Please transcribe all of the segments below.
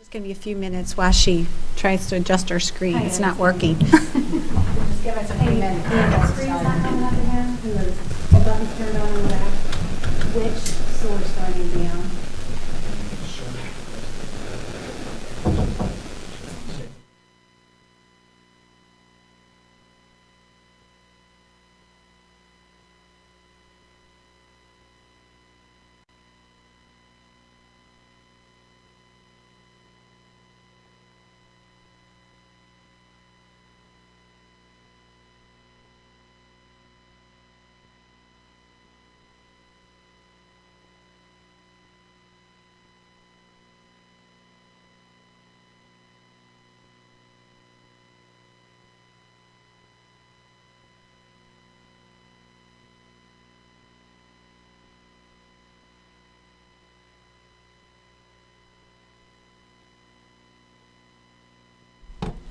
It's going to be a few minutes while she tries to adjust her screen. It's not working. Just give us a few minutes. The screen's not coming up again, and the button's turned on in the back. Which source do I need to be on?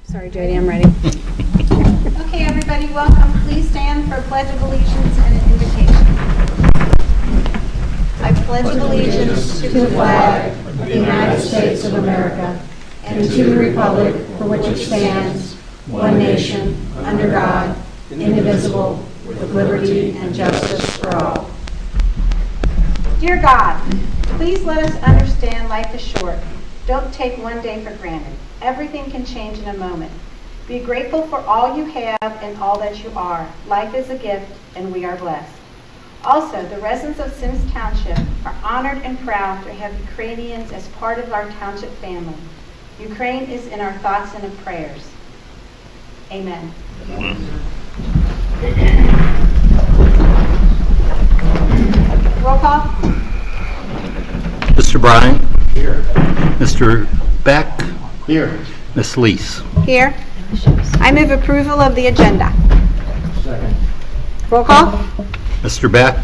Sorry, Jody, I'm ready. Okay, everybody, welcome. Please stand for Pledge of Allegiance and an invocation. I pledge allegiance to the flag of the United States of America and to the republic for which it stands, one nation, under God, indivisible, with liberty and justice for all. Dear God, please let us understand life is short. Don't take one day for granted. Everything can change in a moment. Be grateful for all you have and all that you are. Life is a gift, and we are blessed. Also, the residents of Symmes Township are honored and proud to have Ukrainians as part of our township family. Ukraine is in our thoughts and in prayers. Amen. Roll call. Mr. Bryan? Here. Mr. Beck? Here. Ms. Lees? Here. I move approval of the agenda. Second. Roll call. Mr. Beck?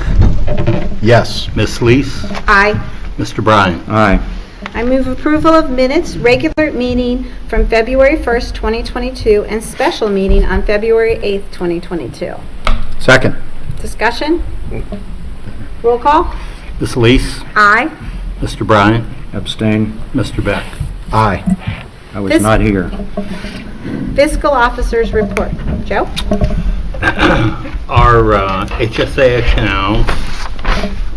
Yes. Ms. Lees? Aye. Mr. Bryan? Aye. I move approval of minutes, regular meeting from February 1st, 2022, and special meeting on February 8th, 2022. Second. Discussion? Roll call. Ms. Lees? Aye. Mr. Bryan? Abstain. Mr. Beck? Aye. I was This- not here. Fiscal officers report. Joe? Our HSA account,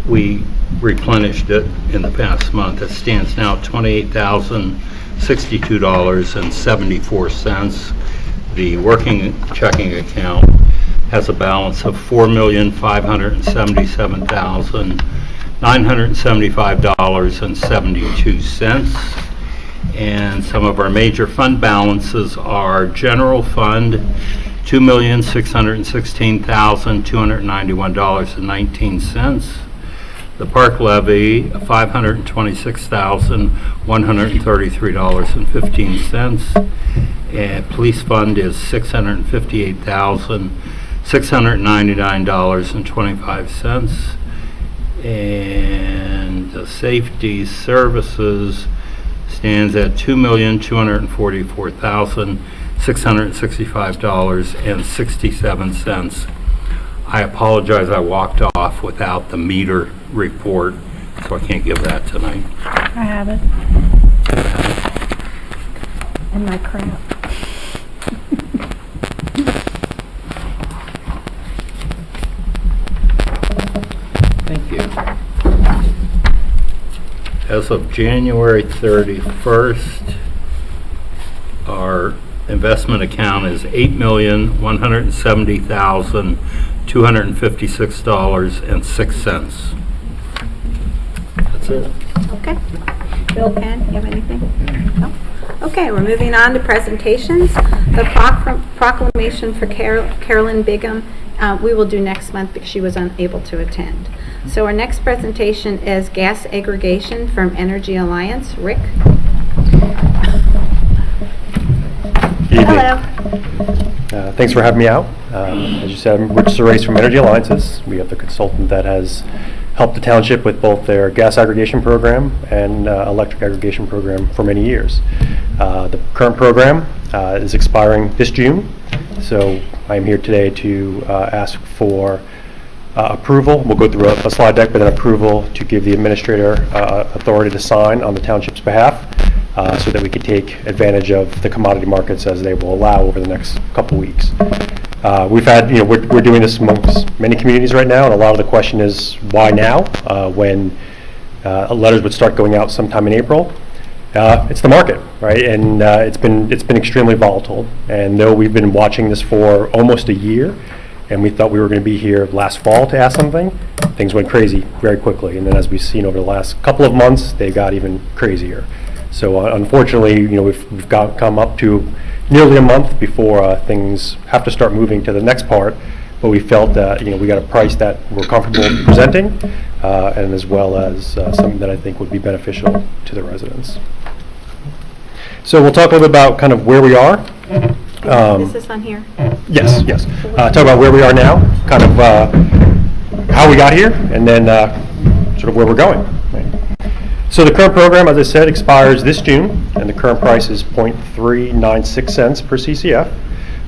we replenished it in the past month. It stands now at $28,062.74. The working checking account has a balance of $4,577,975.72. And some of our major fund balances are general fund, $2,616,291.19. The park levy, $526,133.15. And police fund is $658,699.25. And the safety services stands at $2,244,665.67. I apologize, I walked off without the meter report, so I can't give that tonight. I have it. And my crap. Thank you. As of January 31st, our investment account is $8,170,256.06. That's it. Okay. Bill, Ken, you have anything? No? Okay, we're moving on to presentations. The proclamation for Carolyn Bigham, we will do next month because she was unable to attend. So our next presentation is gas aggregation from Energy Alliance. Rick? Hello. Thanks for having me out. As you said, I'm Rich Serace from Energy Alliances. We have the consultant that has helped the township with both their gas aggregation program and electric aggregation program for many years. The current program is expiring this June, so I'm here today to ask for approval. We'll go through a slide deck, but an approval to give the administrator authority to sign on the township's behalf so that we could take advantage of the commodity markets as they will allow over the next couple weeks. We've had, we're doing this amongst many communities right now, and a lot of the question is why now, when letters would start going out sometime in April. It's the market, right? And it's been extremely volatile. And though we've been watching this for almost a year, and we thought we were going to be here last fall to ask something, things went crazy very quickly. And then as we've seen over the last couple of months, they got even crazier. So unfortunately, we've come up to nearly a month before things have to start moving to the next part. But we felt that we got a price that we're comfortable presenting, and as well as something that I think would be beneficial to the residents. So we'll talk a little bit about kind of where we are. Is this on here? Yes. Talk about where we are now, kind of how we got here, and then sort of where we're going. Right? So the current program, as I said, expires this June, and the current price is 0.396 cents per CCF.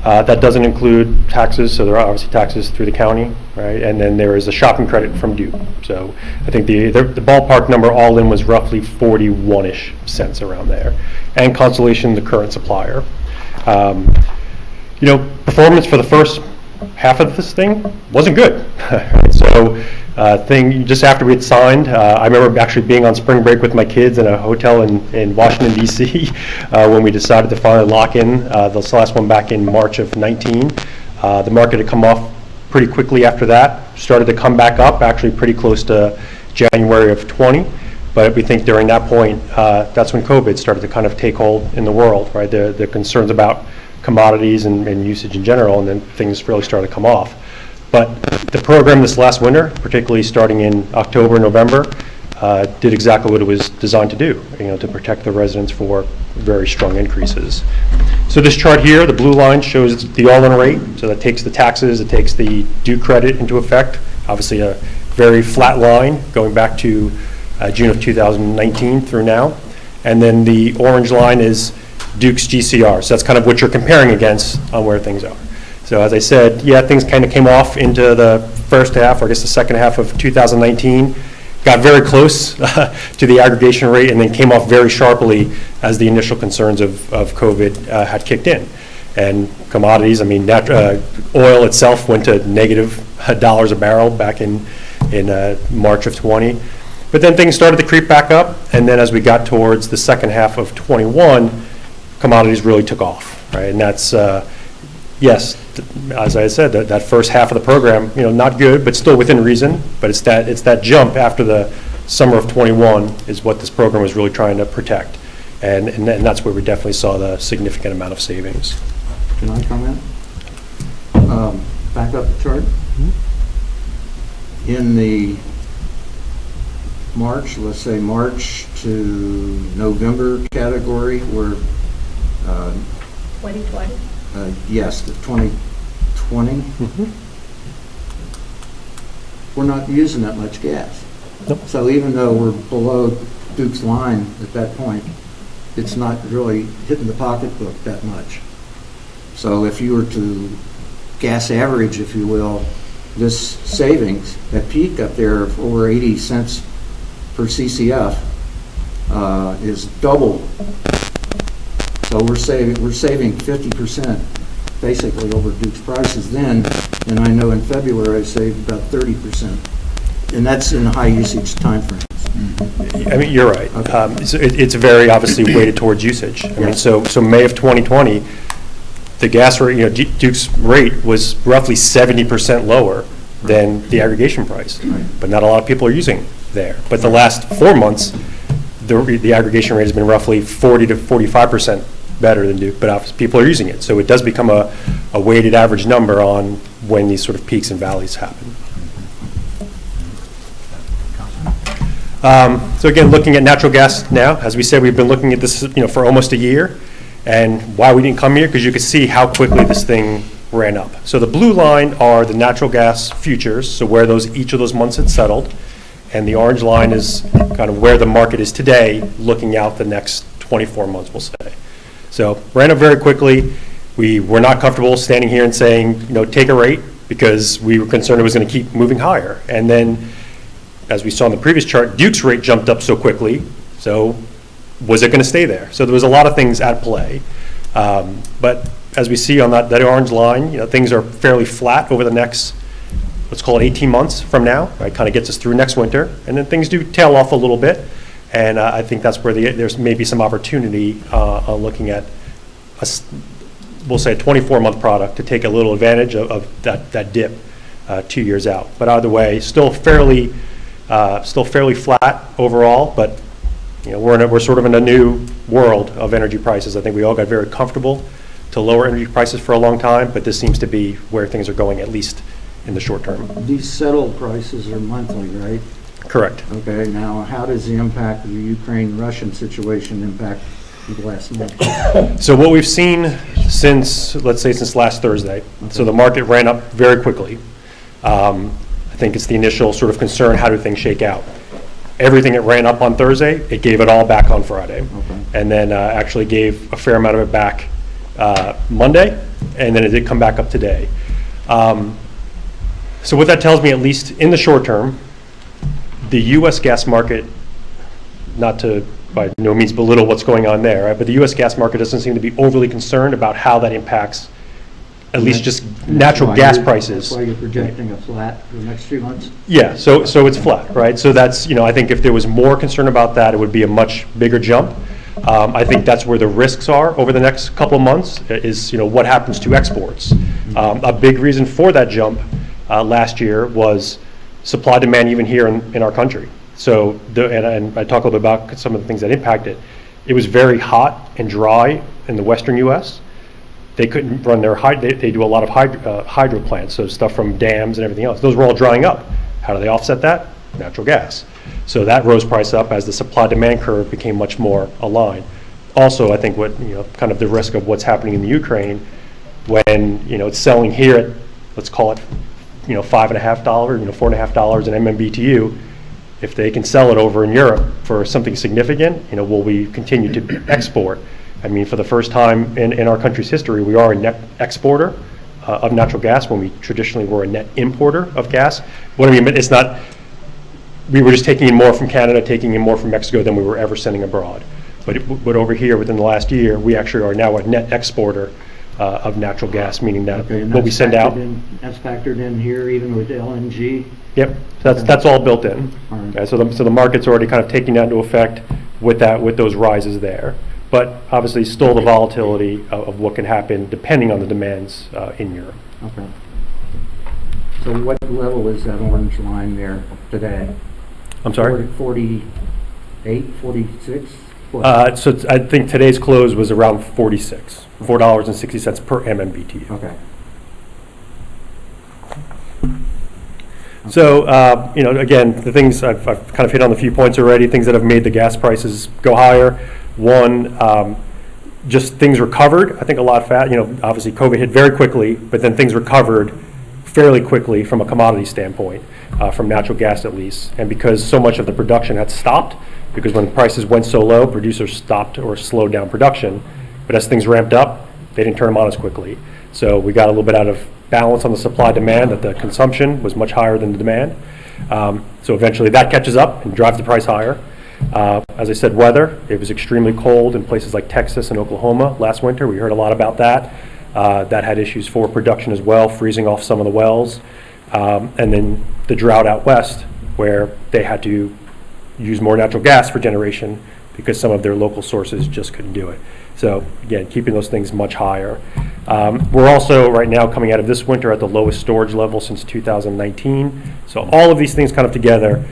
That doesn't include taxes, so there are obviously taxes through the county, right? And then there is a shopping credit from Duke. So I think the ballpark number all in was roughly 41-ish cents around there. And Constellation, the current supplier. Performance for the first half of this thing wasn't good. So just after we had signed, I remember actually being on spring break with my kids in a hotel in Washington, D.C. When we decided to finally lock in this last one back in March of 19. The market had come off pretty quickly after that, started to come back up actually pretty close to January of 20. But we think during that point, that's when COVID started to kind of take hold in the world, right? The concerns about commodities and usage in general, and then things really started to come off. But the program this last winter, particularly starting in October, November, did exactly what it was designed to do, to protect the residents for very strong increases. So this chart here, the blue line shows the all-in rate. So that takes the taxes, it takes the Duke credit into effect. Obviously a very flat line going back to June of 2019 through now. And then the orange line is Duke's GCR. So that's kind of what you're comparing against on where things are. So as I said, things kind of came off into the first half, or I guess the second half of 2019, got very close to the aggregation rate, and then came off very sharply as the initial concerns of COVID had kicked in. And commodities, oil itself went to negative dollars a barrel back in March of 20. But then things started to creep back up, and then as we got towards the second half of 21, commodities really took off, right? And that's, yes, as I said, that first half of the program, not good, but still within reason. But it's that jump after the summer of 21 is what this program was really trying to protect, and that's where we definitely saw the significant amount of savings. Can I comment? Back up the chart. In the March, let's say March to November category, where 2020. yes, the 2020, we're not using that much gas. Nope. So even though we're below Duke's line at that point, it's not really hitting the pocketbook that much. So if you were to gas average, if you will, this savings, that peak up there of over 80 cents per CCF is double. So we're saving 50% basically over Duke's prices then, and I know in February I saved about 30%, and that's in high usage timeframes. You're right. Okay. It's very obviously weighted towards usage. So May of 2020, the gas rate, Duke's rate was roughly 70% lower than the aggregation price, but not a lot of people are using there. But the last 4 months, the aggregation rate has been roughly 40 to 45% better than Duke, but obviously people are using it. So it does become a weighted average number on when these sort of peaks and valleys happen. So again, looking at natural gas now, as we said, we've been looking at this for almost a year. And why we didn't come here, because you could see how quickly this thing ran up. So the blue line are the natural gas futures, so where each of those months had settled. And the orange line is kind of where the market is today, looking out the next 24 months, we'll say. So ran up very quickly. We were not comfortable standing here and saying, take a rate, because we were concerned it was going to keep moving higher. And then, as we saw in the previous chart, Duke's rate jumped up so quickly. So was it going to stay there? So there was a lot of things at play. But as we see on that orange line, things are fairly flat over the next, let's call it 18 months from now, right? Kind of gets us through next winter. And then things do tail off a little bit. And I think that's where there's maybe some opportunity on looking at, we'll say, a 24-month product to take a little advantage of that dip 2 years out. But either way, still fairly flat overall. But we're sort of in a new world of energy prices. I think we all got very comfortable to lower energy prices for a long time, but this seems to be where things are going, at least in the short term. These settled prices are monthly, right? Correct. Okay, now how does the impact of the Ukraine-Russian situation impact the last month? So what we've seen since last Thursday, so the market ran up very quickly. I think it's the initial sort of concern, how do things shake out? Everything that ran up on Thursday, it gave it all back on Friday. Okay. And then actually gave a fair amount of it back Monday, and then it did come back up today. So what that tells me, at least in the short term, the U.S. gas market, not to by no means belittle what's going on there, right, but the U.S. gas market doesn't seem to be overly concerned about how that impacts at least just natural gas prices. That's why you're projecting a flat for the next few months? Yeah, so it's flat, right? So that's, I think if there was more concern about that, it would be a much bigger jump. I think that's where the risks are over the next couple of months is, what happens to exports. A big reason for that jump last year was supply demand even here in our country. So, and I talk a little bit about some of the things that impact it. It was very hot and dry in the western U.S. They couldn't run their, they do a lot of hydro plants, so stuff from dams and everything else. Those were all drying up. How do they offset that? Natural gas. So that rose price up as the supply-demand curve became much more aligned. Also, I think kind of the risk of what's happening in the Ukraine when, it's selling here at, let's call it, $5.50, $4.50 an MMBTU. If they can sell it over in Europe for something significant, will we continue to export? I mean, for the first time in our country's history, we are a net exporter of natural gas when we traditionally were a net importer of gas. What I mean, it's not, we were just taking in more from Canada, taking in more from Mexico than we were ever sending abroad. But over here, within the last year, we actually are now a net exporter of natural gas, meaning that what we send out. That's factored in here, even with LNG? Yep, that's all built in. All right. Okay, so the market's already kind of taking that into effect with those rises there. But obviously, still the volatility of what can happen depending on the demands in Europe. Okay. So what level is that orange line there today? I'm sorry? 48, 46? So I think today's close was around 46, $4.60 per MMBTU. Okay. So, again, the things I've kind of hit on a few points already, things that have made the gas prices go higher. One, just things recovered. I think a lot of obviously COVID hit very quickly, but then things recovered fairly quickly from a commodity standpoint, from natural gas at least. And because so much of the production had stopped, because when prices went so low, producers stopped or slowed down production. But as things ramped up, they didn't turn them on as quickly. So we got a little bit out of balance on the supply demand, that the consumption was much higher than the demand. So eventually that catches up and drives the price higher. As I said, weather, it was extremely cold in places like Texas and Oklahoma last winter. We heard a lot about that. That had issues for production as well, freezing off some of the wells. And then the drought out west, where they had to use more natural gas for generation because some of their local sources just couldn't do it. So again, keeping those things much higher. We're also right now coming out of this winter at the lowest storage level since 2019. So all of these things kind of together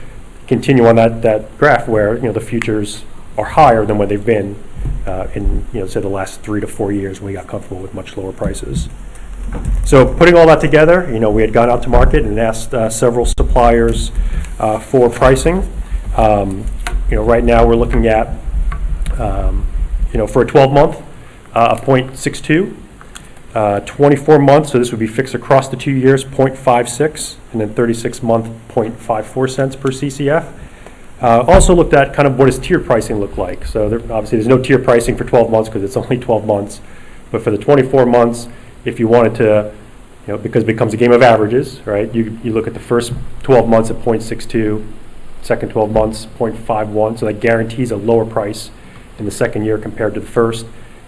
continue on that graph where the futures are higher than what they've been in say the last 3 to 4 years when we got comfortable with much lower prices. So putting all that together, we had gone out to market and asked several suppliers for pricing. Right now we're looking at for a 12-month, a 0.62, 24 months, so this would be fixed across the 2 years, 0.56, and then 36-month, 0.54 cents per CCF. Also looked at kind of what does tier pricing look like. So obviously there's no tier pricing for 12 months because it's only 12 months. But for the 24 months, if you wanted to, because it becomes a game of averages, right? You look at the first 12 months at 0.62, second 12 months, 0.51, so that guarantees a lower price in the second year compared to the first,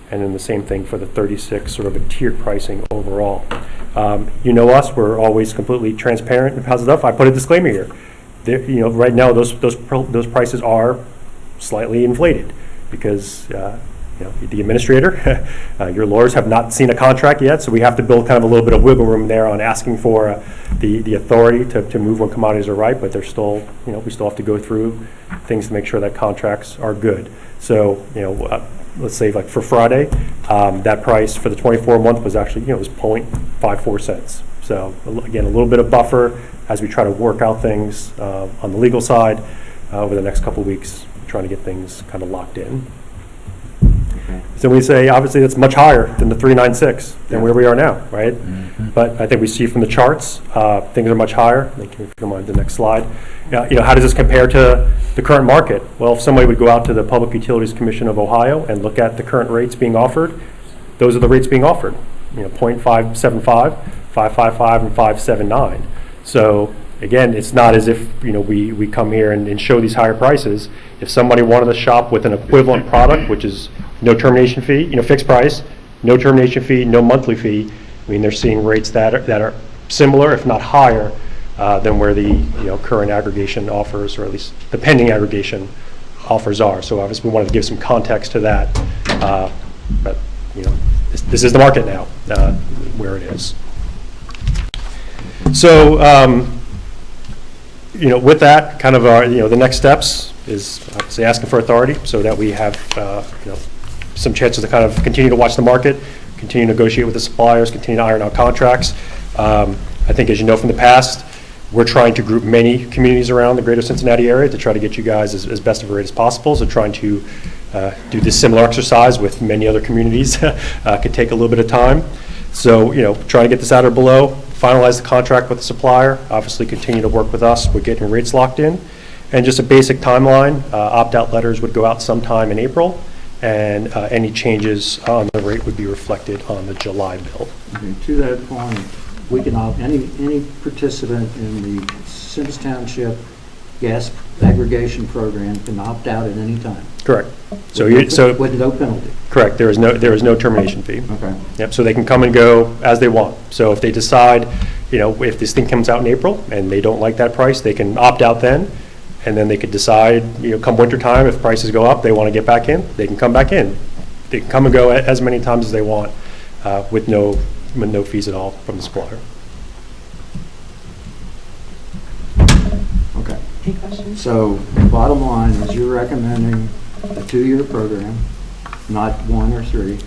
and then the same thing for the 36, sort of a tiered pricing overall. You know us, we're always completely transparent and positive. I put a disclaimer here. Right now, those prices are slightly inflated because the administrator, your lawyers have not seen a contract yet, so we have to build kind of a little bit of wiggle room there on asking for the authority to move when commodities are right, but there's still, we still have to go through things to make sure that contracts are good. So, let's say like for Friday, that price for the 24-month was actually, was 0.54 cents. So again, a little bit of buffer as we try to work out things on the legal side over the next couple of weeks, trying to get things kind of locked in. Okay. So we say, obviously, that's much higher than the 396 than where we are now, right? But I think we see from the charts, things are much higher. If you come on to the next slide. How does this compare to the current market? Well, if somebody would go out to the Public Utilities Commission of Ohio and look at the current rates being offered, those are the rates being offered. 0.575, 555, and 579. So again, it's not as if we come here and show these higher prices. If somebody wanted to shop with an equivalent product, which is no termination fee, fixed price, no termination fee, no monthly fee, they're seeing rates that are similar, if not higher, than where the current aggregation offers, or at least the pending aggregation offers are. So obviously we wanted to give some context to that, but this is the market now, where it is. So with that, kind of the next steps is obviously asking for authority so that we have some chances to kind of continue to watch the market, continue to negotiate with the suppliers, continue to iron out contracts. I think, as you know from the past, we're trying to group many communities around the greater Cincinnati area to try to get you guys as best of a rate as possible. So trying to do this similar exercise with many other communities could take a little bit of time. So, trying to get this at or below, finalize the contract with the supplier, obviously continue to work with us with getting rates locked in. And just a basic timeline, opt-out letters would go out sometime in April, and any changes on the rate would be reflected on the July bill. Okay, to that point, we can any participant in the Symmes Township gas aggregation program can opt out at any time. Correct. With no penalty. Correct. There is no termination fee. Okay. Yep. So they can come and go as they want. So if they decide, if this thing comes out in April and they don't like that price, they can opt out then, and then they could decide, come winter time, if prices go up, they want to get back in, they can come back in. They can come and go as many times as they want, with no fees at all from the supplier. Okay. So bottom line is you're recommending a 2-year program, not 1 or 3,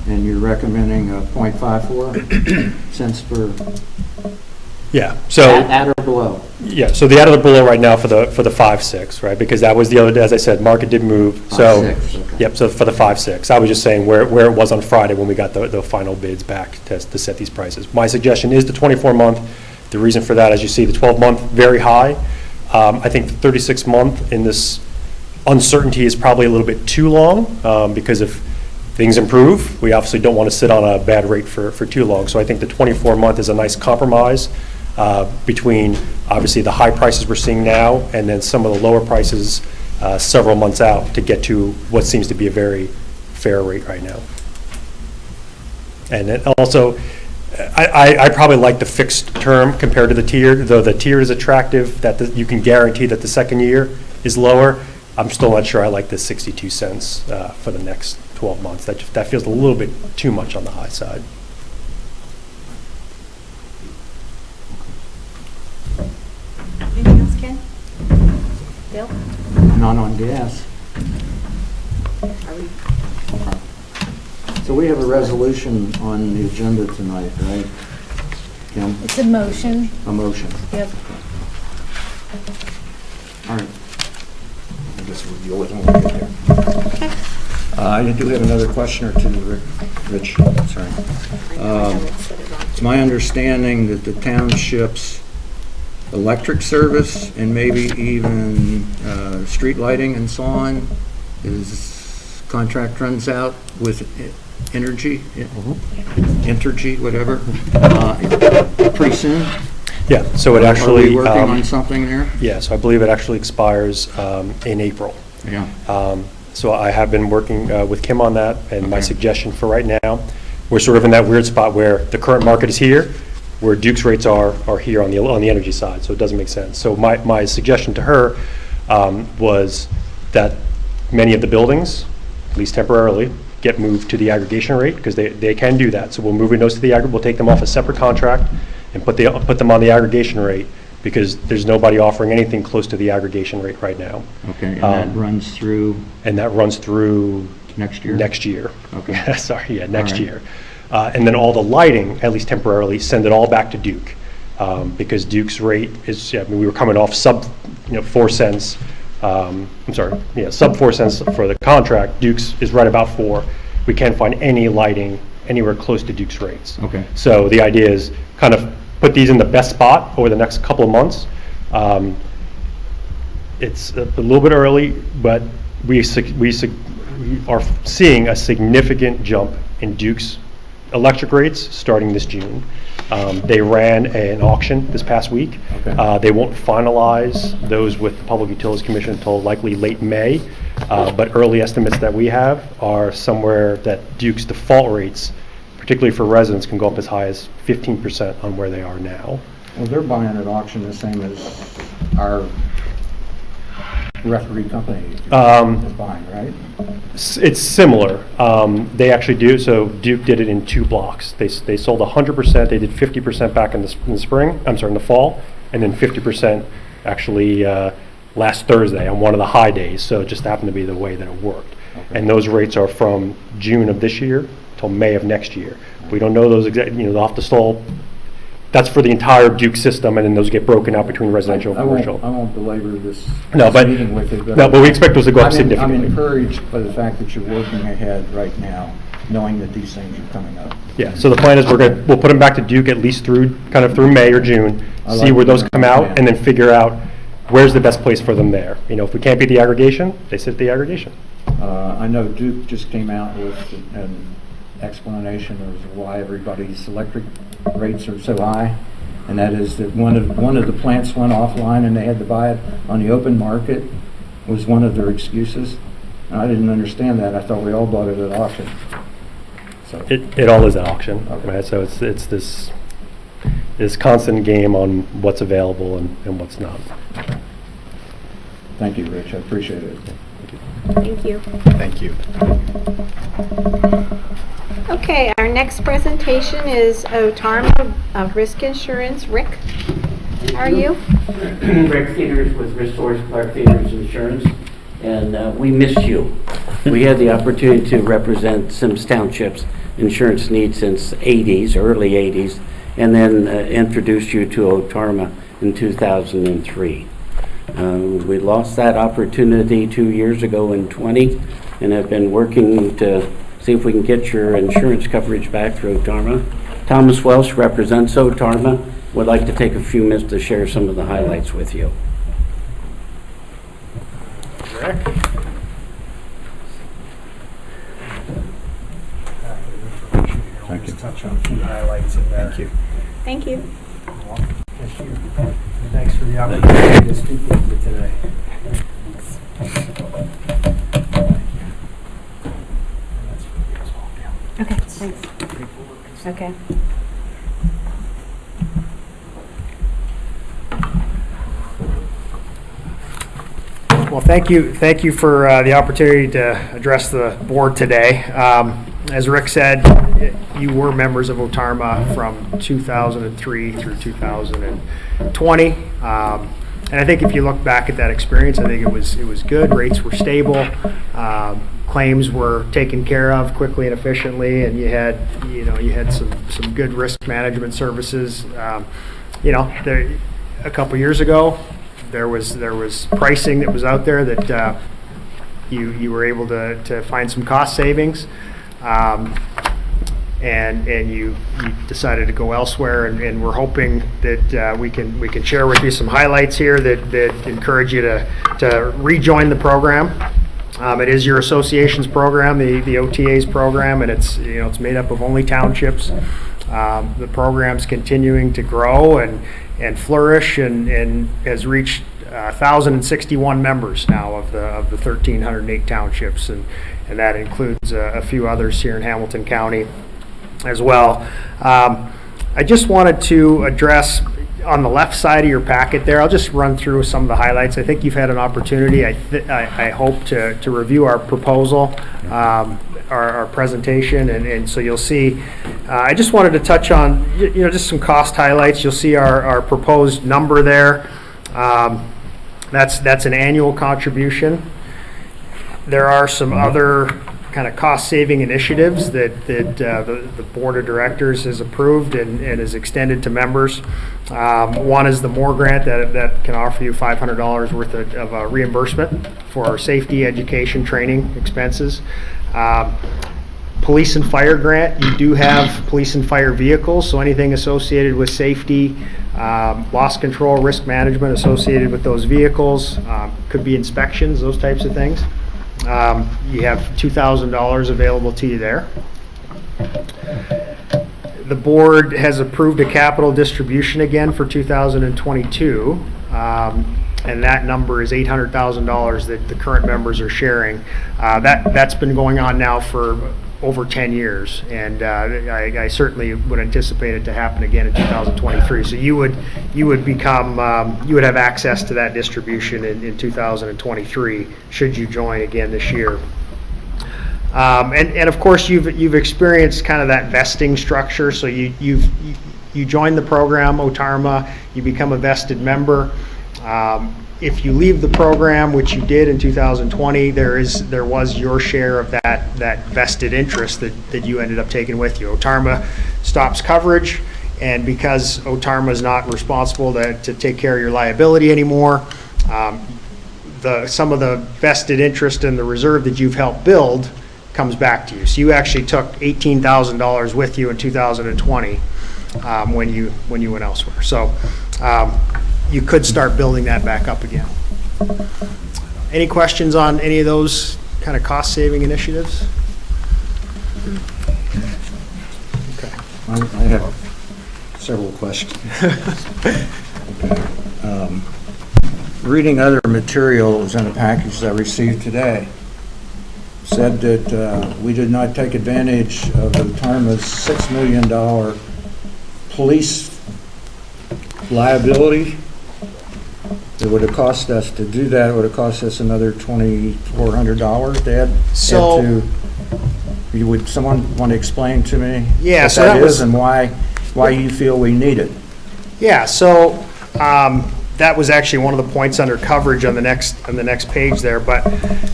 and you're recommending a 0.54 cents per Yeah. So at or below. Yeah. So the at or below right now for the 5.6, right? Because that was the other, as I said, market did move. 5.6, okay. Yep. So for the 5.6, I was just saying where it was on Friday when we got the final bids back to set these prices. My suggestion is the 24-month. The reason for that, as you see, the 12-month very high. I think the 36-month in this uncertainty is probably a little bit too long, because if things improve, we obviously don't want to sit on a bad rate for too long. So I think the 24-month is a nice compromise between obviously the high prices we're seeing now and then some of the lower prices several months out to get to what seems to be a very fair rate right now. And then also, I probably like the fixed term compared to the tiered, though the tiered is attractive, that you can guarantee that the second year is lower. I'm still not sure I like the 62 cents for the next 12 months. That feels a little bit too much on the high side. Anything else, Ken? Bill? Not on gas. Are we? So we have a resolution on the agenda tonight, right? Kim, It's a motion. a motion. Yep. All right. I guess we'll deal with it when we get there. Okay. I do have another question or two, Rich. Sorry. It's my understanding that the township's electric service and maybe even street lighting and so on, contract runs out with Energy, whatever, pretty soon. Yeah, so it actually... Are we working on something there? Yeah, so I believe it actually expires in April. Yeah. So I have been working with Kim on that, and my suggestion for right now, we're sort of in that weird spot where the current market is here, where Duke's rates are here on the energy side, so it doesn't make sense. So my suggestion to her was that many of the buildings, at least temporarily, get moved to the aggregation rate, because they can do that. So we're moving those to the we'll take them off a separate contract and put them on the aggregation rate, because there's nobody offering anything close to the aggregation rate right now. Okay, and that runs through And that runs through next year? next year. Okay. Sorry, next right. year. And then all the lighting, at least temporarily, send it all back to Duke. Because Duke's rate is, we were coming off sub 4 cents. Sub 4 cents for the contract. Duke's is right about 4. We can't find any lighting anywhere close to Duke's rates. Okay. So the idea is kind of put these in the best spot over the next couple of months. It's a little bit early, but we are seeing a significant jump in Duke's electric rates starting this June. They ran an auction this past week. Okay. They won't finalize those with the Public Utilities Commission until likely late May, but early estimates that we have are somewhere that Duke's default rates, particularly for residents, can go up as high as 15% on where they are now. Well, they're buying at auction the same as our referee company is buying, right? It's similar. They actually do, so Duke did it in 2 blocks. They sold 100%, they did 50% back in the spring, in the fall, and then 50% actually last Thursday on one of the high days, so it just happened to be the way that it worked. Okay. And those rates are from June of this year till May of next year. We don't know those exact, they'll have to stall. That's for the entire Duke system, and then those get broken out between residential and commercial. I won't belabor this No, but meeting with it. No, but we expect those to go up I'm significantly. encouraged by the fact that you're working ahead right now, knowing that these things are coming up. Yeah, so the plan is we'll put them back to Duke at least through May or June, I see like where those the come out, plan. and then figure out where's the best place for them there. If we can't beat the aggregation, they sit at the aggregation. I know Duke just came out with an explanation of why everybody's electric rates are so high, and that is that one of the plants went offline and they had to buy it on the open market was one of their excuses. And I didn't understand that. I thought we all bought it at auction. So It all is at auction, Okay. right? So it's this constant game on what's available and what's not. thank you, Rich. I appreciate it. Thank you. Thank you. Okay, our next presentation is Otarma of Risk Insurance. Rick, how are you? Rick Peters with Resource Clark Peters Insurance, and we missed you. We had the opportunity to represent Symmes Township's insurance needs since early 80s, and then introduced you to Otarma in 2003. We lost that opportunity 2 years ago in 20, and have been working to see if we can get your insurance coverage back through Otarma. Thomas Welsh represents Otarma. Would like to take a few minutes to share some of the highlights with you. Thank you. Touch on a few highlights in there. Thank you. Thank you. Yes, you. Thanks for the opportunity to speak with you today. Okay, thanks. Okay. Well, thank you for the opportunity to address the board today. As Rick said, you were members of Otarma from 2003 through 2020. And I think if you look back at that experience, I think it was good. Rates were stable. Claims were taken care of quickly and efficiently, and you had some good risk management services. There, a couple years ago, there was pricing that was out there that you were able to find some cost savings, and you decided to go elsewhere, and we're hoping that we can share with you some highlights here that encourage you to rejoin the program. It is your association's program, the OTA's program, and it's made up of only townships. The program's continuing to grow and flourish and has reached 1,061 members now of the 1,308 townships, and that includes a few others here in Hamilton County as well. I just wanted to address on the left side of your packet there, I'll just run through some of the highlights. I think you've had an opportunity, I hope, to review our proposal, our presentation, and so you'll see, I just wanted to touch on, just some cost highlights. You'll see our proposed number there. That's an annual contribution. There are some other kind of cost-saving initiatives that the Board of Directors has approved and is extended to members. One is the MORE grant that can offer you $500 worth of a reimbursement for safety, education, training expenses. Police and fire grant, you do have police and fire vehicles, so anything associated with safety, loss control, risk management associated with those vehicles, could be inspections, those types of things. You have $2,000 available to you there. The board has approved a capital distribution again for 2022, and that number is $800,000 that the current members are sharing. That's been going on now for over 10 years, and I certainly would anticipate it to happen again in 2023. So you would become you would have access to that distribution in 2023 should you join again this year. And of course you've experienced kind of that vesting structure. So you join the program, OTARMA, you become a vested member. If you leave the program, which you did in 2020, there was your share of that vested interest that you ended up taking with you. OTARMA stops coverage, and because OTARMA is not responsible to take care of your liability anymore, some of the vested interest in the reserve that you've helped build comes back to you. So you actually took $18,000 with you in 2020 when you went elsewhere. So you could start building that back up again. Any questions on any of those kind of cost-saving initiatives? Okay. I have several questions. Okay. Reading other materials in a package I received today said that we did not take advantage of OTARMA's $6 million police liability. It would have cost us to do that. It would have cost us another $2,400 to add So, would someone want to explain to me Yeah, what so that that is was- and why you feel we need it? yeah, so that was actually one of the points under coverage on the next page there. But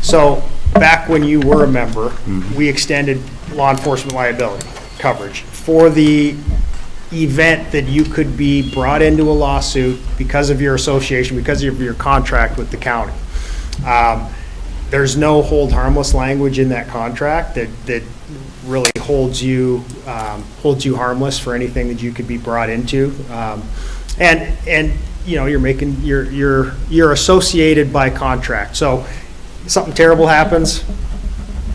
so back when you were a member, we extended law enforcement liability coverage for the event that you could be brought into a lawsuit because of your association, because of your contract with the county. There's no hold harmless language in that contract that really holds you harmless for anything that you could be brought into. And you're associated by contract. So something terrible happens,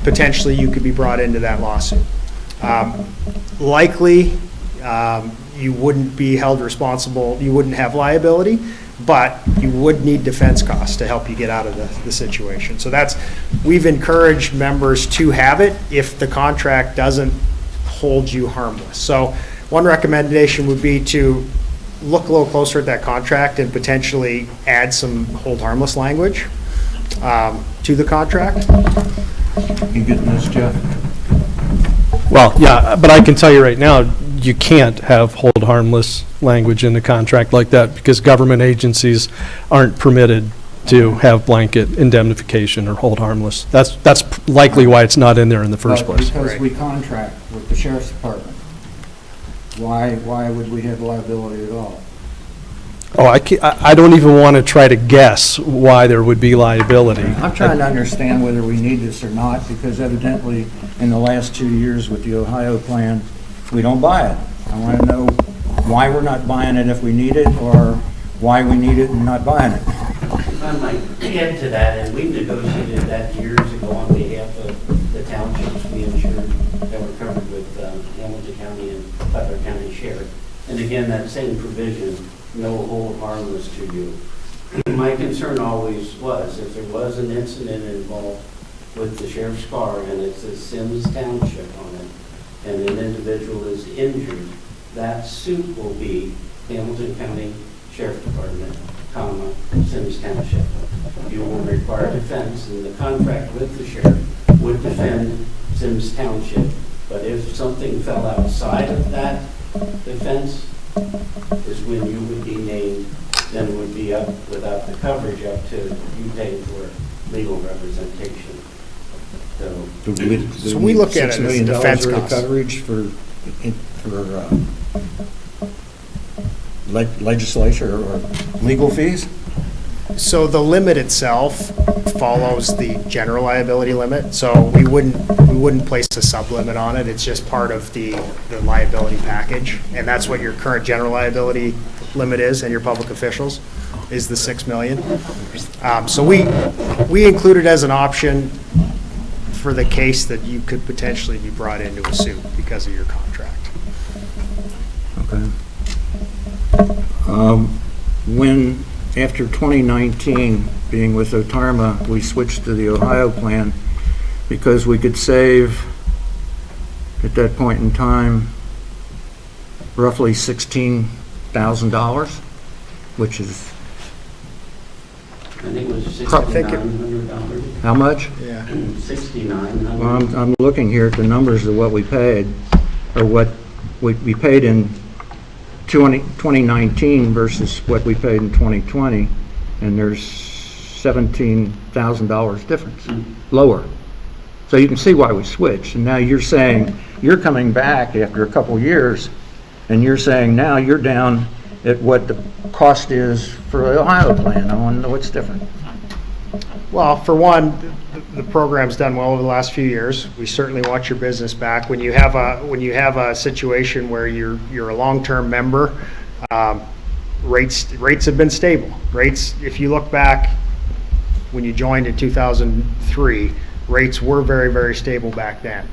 potentially you could be brought into that lawsuit. Likely, you wouldn't be held responsible, you wouldn't have liability, but you would need defense costs to help you get out of the situation. So we've encouraged members to have it if the contract doesn't hold you harmless. So one recommendation would be to look a little closer at that contract and potentially add some hold harmless language to the contract. You getting this, Jeff? Well, yeah, but I can tell you right now, you can't have hold harmless language in the contract like that because government agencies aren't permitted to have blanket indemnification or hold harmless. That's likely why it's not in there in the first place. Because Right. we contract with the sheriff's department. Why would we have liability at all? Oh, I don't even want to try to guess why there would be liability. I'm trying to understand whether we need this or not, because evidently, in the last 2 years with the Ohio plan, we don't buy it. I want to know why we're not buying it if we need it, or why we need it and not buying it. If I might get to that, and we negotiated that years ago on behalf of the townships we insured that were covered with Hamilton County and Butler County Sheriff. And again, that same provision, no hold harmless to you. My concern always was, if there was an incident involved with the sheriff's car and it says Symmes Township on it, and an individual is injured, that suit will be Hamilton County Sheriff Department, comma, Symmes Township. You will require defense, and the contract with the sheriff would defend Symmes Township. But if something fell outside of that defense, is when you would be named, then would be up without the coverage up to you paying for legal representation. So we look at it as $6 million defense worth of costs. coverage for legislature or legal fees? So the limit itself follows the general liability limit, so we wouldn't place a sub-limit on it. It's just part of the liability package, and that's what your current general liability limit is, and your public officials, is the 6 million. So we include it as an option for the case that you could potentially be brought into a suit because of your contract. Okay. When, after 2019, being with Otarma, we switched to the Ohio plan because we could save, at that point in time, roughly $16,000, which is, I think it was think it- $6,900. how much? Yeah. $6,900. Well, I'm looking here at the numbers of what we paid, or what we paid in 2019 versus what we paid in 2020, and there's $17,000 difference, lower. So you can see why we switched. And now you're saying, you're coming back after a couple years, and you're saying now you're down at what the cost is for the Ohio plan. I want to know what's different. Well, for one, the program's done well over the last few years. We certainly want your business back. When you have a situation where you're a long-term member, rates have been stable. Rates, if you look back when you joined in 2003, rates were very, very stable back then.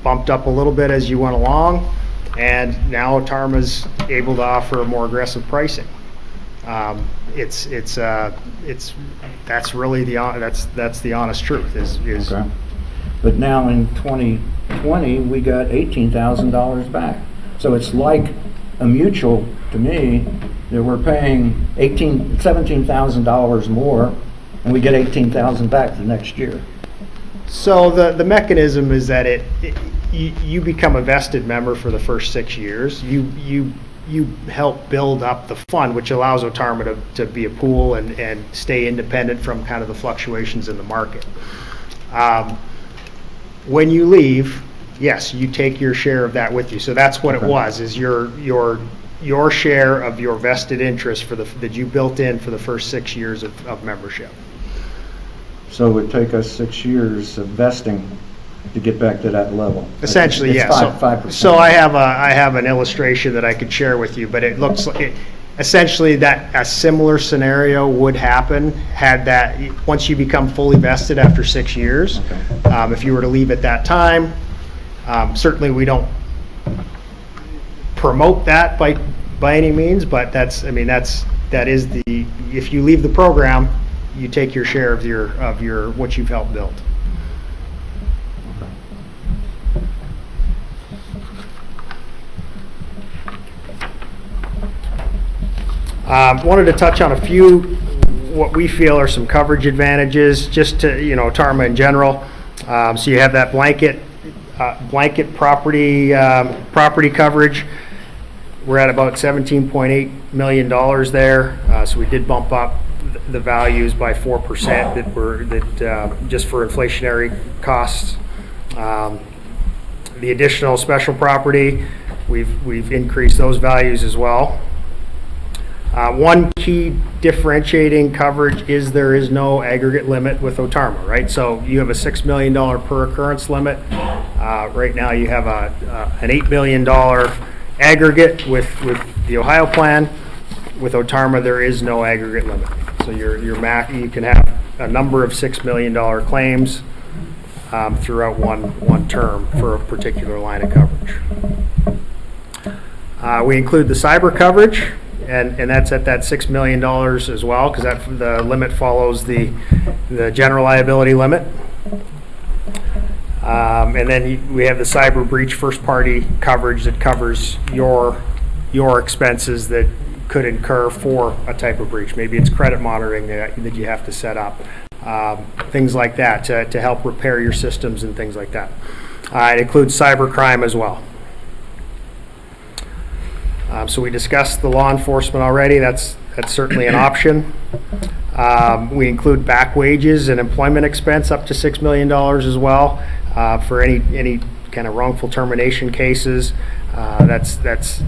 Bumped up a little bit as you went along, and now Otarma's able to offer more aggressive pricing. That's really that's the honest truth. Is Okay. But now in 2020, we got $18,000 back. So it's like a mutual, to me, that we're paying $17,000 more, and we get $18,000 back the next year. So the mechanism is that you become a vested member for the first 6 years. You help build up the fund, which allows Otarma to be a pool and stay independent from kind of the fluctuations in the market. When you leave, yes, you take your share of that with you. So that's what it was, is your share of your vested interest that you built in for the first 6 years of membership. So it would take us 6 years of vesting to get back to that level. Essentially, It's yes. 5%. So I have an illustration that I could share with you, but it looks like essentially that a similar scenario would happen had that once you become fully vested after 6 years. Okay. If you were to leave at that time, certainly we don't promote that by any means, but that is if you leave the program, you take your share of your what you've helped build. Wanted to touch on a few what we feel are some coverage advantages, just to, Otarma in general. So you have that blanket property coverage. We're at about $17.8 million there. So we did bump up the values by 4% just for inflationary costs. The additional special property, we've increased those values as well. One key differentiating coverage is there is no aggregate limit with Otarma, right? So you have a $6 million per occurrence limit. Right now you have an $8 million aggregate with the Ohio plan. With Otarma, there is no aggregate limit. So you can have a number of $6 million claims throughout one term for a particular line of coverage. We include the cyber coverage, and that's at that $6 million as well, because the limit follows the general liability limit. And then we have the cyber breach first-party coverage that covers your expenses that could incur for a type of breach. Maybe it's credit monitoring that you have to set up, things like that to help repair your systems and things like that. It includes cyber crime as well. So we discussed the law enforcement already. That's certainly an option. We include back wages and employment expense up to $6 million as well for any kind of wrongful termination cases. That's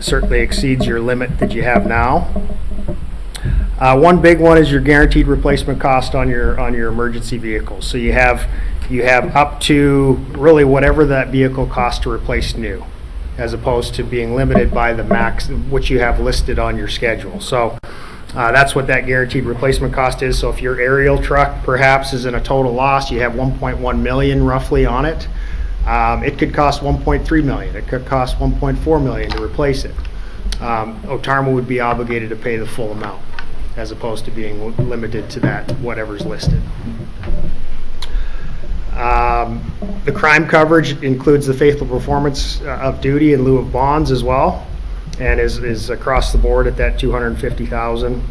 certainly exceeds your limit that you have now. One big one is your guaranteed replacement cost on your emergency vehicles. So you have up to really whatever that vehicle costs to replace new, as opposed to being limited by the max which you have listed on your schedule. So that's what that guaranteed replacement cost is. So if your aerial truck perhaps is in a total loss, you have 1.1 million roughly on it. It could cost 1.3 million. It could cost 1.4 million to replace it. Otarma would be obligated to pay the full amount, as opposed to being limited to that whatever's listed. The crime coverage includes the faithful performance of duty in lieu of bonds as well, and is across the board at that $250,000.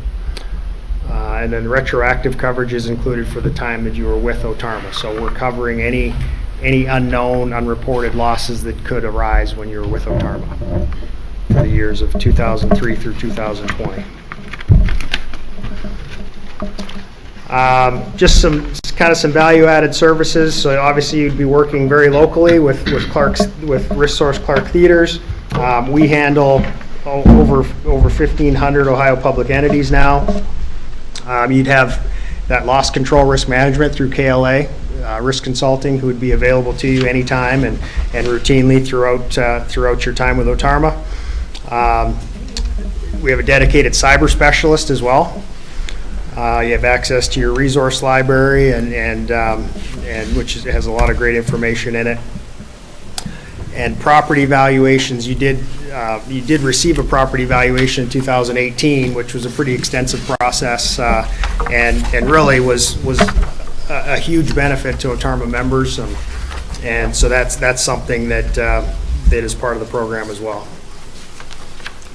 And then retroactive coverage is included for the time that you were with Otarma. So we're covering any unknown, unreported losses that could arise when you were with Otarma for the years of 2003 through 2020. Just some value-added services. So obviously you'd be working very locally with RiskSource Clark Theaters. We handle over 1,500 Ohio public entities now. You'd have that loss control risk management through KLA Risk Consulting, who would be available to you anytime and routinely throughout your time with Otarma. We have a dedicated cyber specialist as well. You have access to your resource library and which has a lot of great information in it. And property valuations, you did receive a property valuation in 2018, which was a pretty extensive process, and really was a huge benefit to Otarma members, and so that's something that is part of the program as well.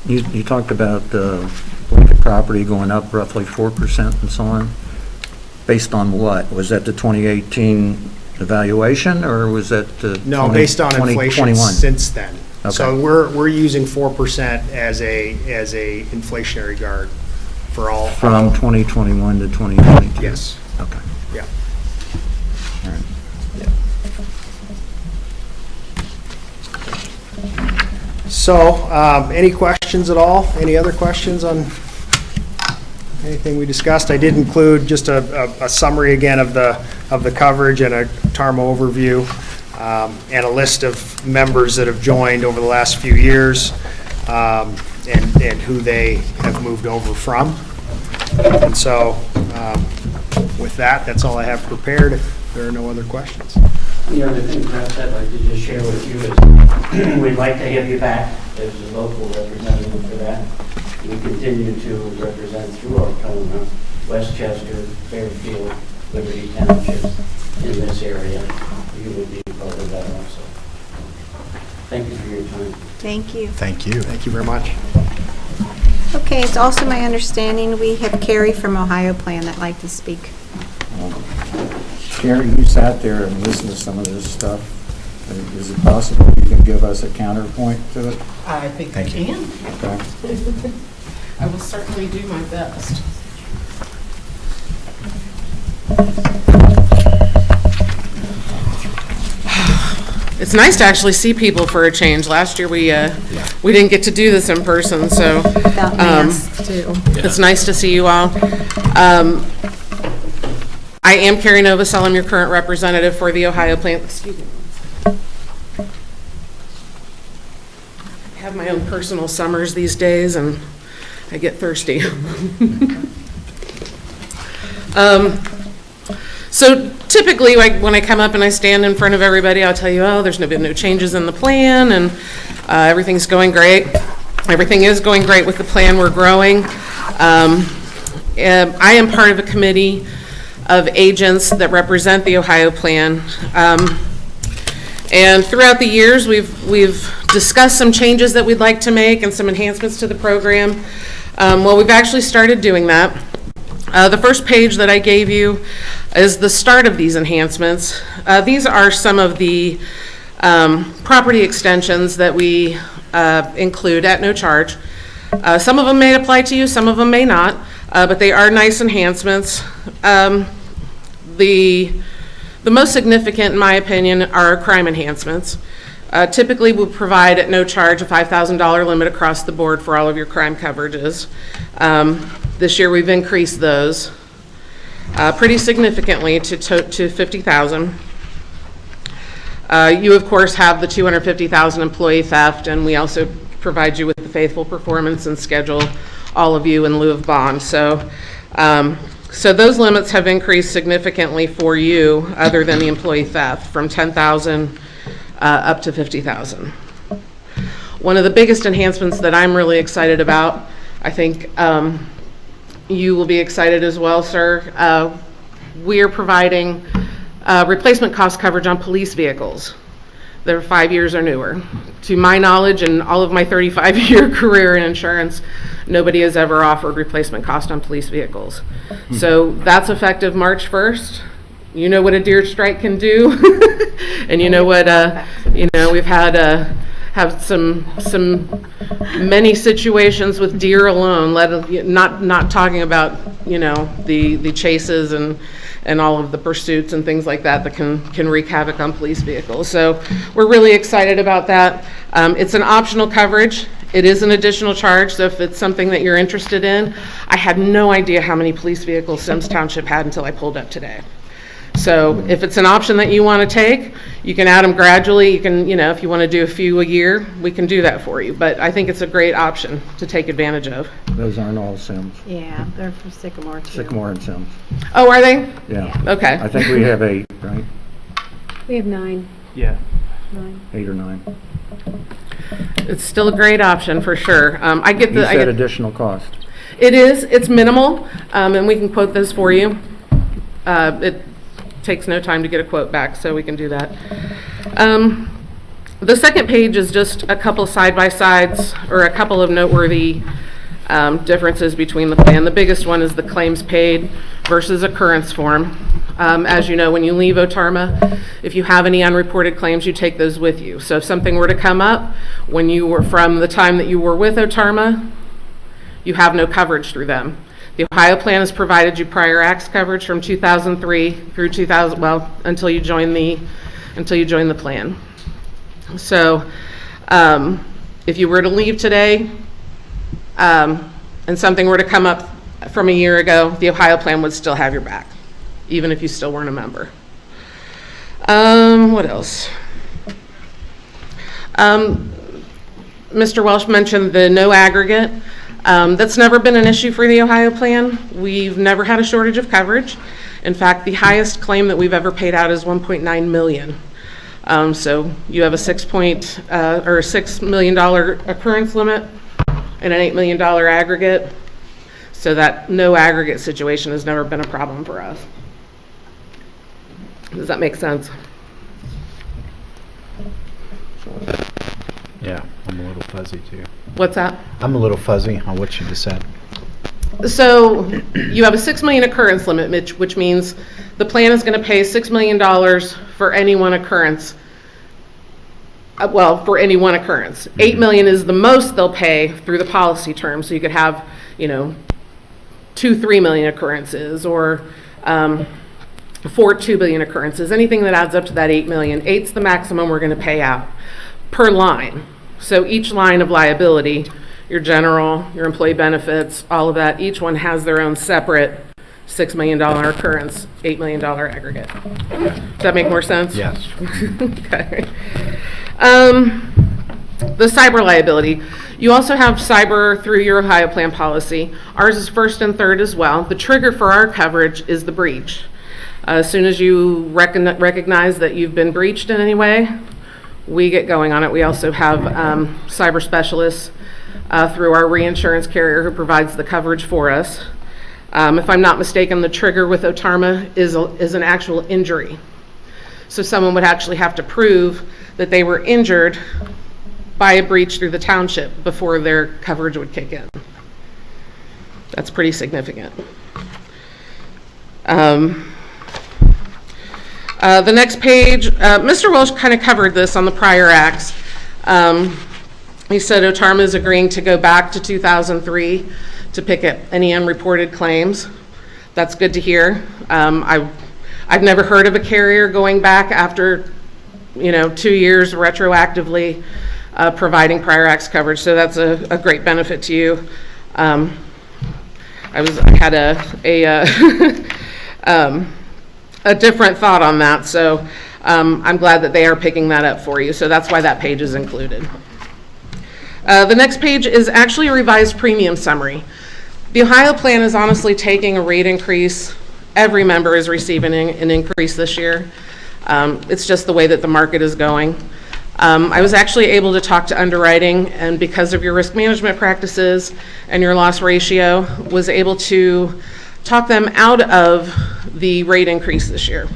You talked about the property going up roughly 4% and so on. Based on what? Was that the 2018 evaluation, or was that the No, based on inflation 2021? Since then. Okay. So we're using 4% as a inflationary guard for all. From 2021 to 2022? Yes. Okay. Yeah. All right. So, any questions at all? Any other questions on anything we discussed? I did include just a summary again of the coverage and a Otarma overview, and a list of members that have joined over the last few years, and who they have moved over from. And so, with that, that's all I have prepared, if there are no other questions. The other thing perhaps I'd like to just share with you is we'd like to have you back as a local representative for that. We continue to represent through Otarma, Westchester, Fairfield, Liberty Townships in this area. You would be part of that also. Thank you for your time. Thank you. Thank you. Thank you very much. Okay, it's also my understanding we have Carrie from Ohio Plan that'd like to speak. Gary, you sat there and listened to some of this stuff. Is it possible you can give us a counterpoint to it? I think I Thank you. can. Okay. I will certainly do my best. It's nice to actually see people for a change. Last year we didn't get to do this in person, so About masks, too. it's nice to see you all. I am Carrie Novosel. I'm your current representative for the Ohio Plan. Excuse me. I have my own personal summers these days, and I get thirsty. So typically, like, when I come up and I stand in front of everybody, I'll tell you, oh, there's been no changes in the plan, and everything's going great. Everything is going great with the plan. We're growing. And I am part of a committee of agents that represent the Ohio plan. And throughout the years, we've discussed some changes that we'd like to make and some enhancements to the program. Well, we've actually started doing that. The first page that I gave you is the start of these enhancements. These are some of the property extensions that we include at no charge. Some of them may apply to you, some of them may not, but they are nice enhancements. The most significant, in my opinion, are crime enhancements. Typically, we provide at no charge a $5,000 limit across the board for all of your crime coverages. This year, we've increased those pretty significantly to $50,000. You, of course, have the $250,000 employee theft, and we also provide you with the faithful performance and schedule all of you in lieu of bond. So those limits have increased significantly for you, other than the employee theft, from $10,000 up to $50,000. One of the biggest enhancements that I'm really excited about, I think you will be excited as well, sir. We are providing replacement cost coverage on police vehicles that are 5 years or newer. To my knowledge and all of my 35-year career in insurance, nobody has ever offered replacement cost on police vehicles. So that's effective March 1st. You know what a deer strike can do, and you know what we've had have some many situations with deer alone. Not talking about the chases and all of the pursuits and things like that can wreak havoc on police vehicles. So we're really excited about that. It's an optional coverage. It is an additional charge, so if it's something that you're interested in, I had no idea how many police vehicles Symmes Township had until I pulled up today. So if it's an option that you want to take, you can add them gradually. You can, if you want to do a few a year, we can do that for you. But I think it's a great option to take advantage of. Those aren't all Symmes. Yeah, they're for Sycamore too. Sycamore and Symmes. Oh, are they? Yeah. Okay. I think we have 8, right? We have 9. Yeah. 8 or 9. It's still a great option for sure. I get You the. said additional cost. It is. It's minimal, and we can quote those for you. It takes no time to get a quote back, so we can do that. The second page is just a couple side-by-sides or a couple of noteworthy differences between the plan. The biggest one is the claims paid versus occurrence form. As you know, when you leave Otarma, if you have any unreported claims, you take those with you. So if something were to come up when you were from the time that you were with Otarma, you have no coverage through them. The Ohio plan has provided you prior acts coverage from 2003 through 2000, well, until you join the plan. So if you were to leave today and something were to come up from a year ago, the Ohio plan would still have your back, even if you still weren't a member. What else? Mr. Welsh mentioned the no aggregate. That's never been an issue for the Ohio plan. We've never had a shortage of coverage. In fact, the highest claim that we've ever paid out is $1.9 million. So you have a $6 million occurrence limit and an $8 million aggregate. So that no aggregate situation has never been a problem for us. Does that make sense? Yeah, I'm a little fuzzy too. What's that? I'm a little fuzzy on what you just said. So you have a $6 million occurrence limit, which means the plan is going to pay $6 million for any one occurrence. For any one occurrence. $8 million is the most they'll pay through the policy term. So you could have, 3 million occurrences or 2 billion occurrences. Anything that adds up to that 8 million. 8's the maximum we're going to pay out per line. So each line of liability, your general, your employee benefits, all of that, each one has their own separate $6 million occurrence, $8 million aggregate. Does that make more sense? Yes. Okay. The cyber liability. You also have cyber through your Ohio plan policy. Ours is first and third as well. The trigger for our coverage is the breach. As soon as you recognize that you've been breached in any way, we get going on it. We also have cyber specialists through our reinsurance carrier who provides the coverage for us. If I'm not mistaken, the trigger with OTARMA is an actual injury. So someone would actually have to prove that they were injured by a breach through the township before their coverage would kick in. That's pretty significant. The next page, Mr. Welsh kind of covered this on the prior acts. He said OTARMA is agreeing to go back to 2003 to pick up any unreported claims. That's good to hear. I've never heard of a carrier going back after 2 years retroactively providing prior acts coverage, so that's a great benefit to you. I had a different thought on that, so I'm glad that they are picking that up for you. So that's why that page is included. The next page is actually a revised premium summary. The Ohio plan is honestly taking a rate increase. Every member is receiving an increase this year. It's just the way that the market is going. I was actually able to talk to underwriting, and because of your risk management practices and your loss ratio, was able to talk them out of the rate increase this year.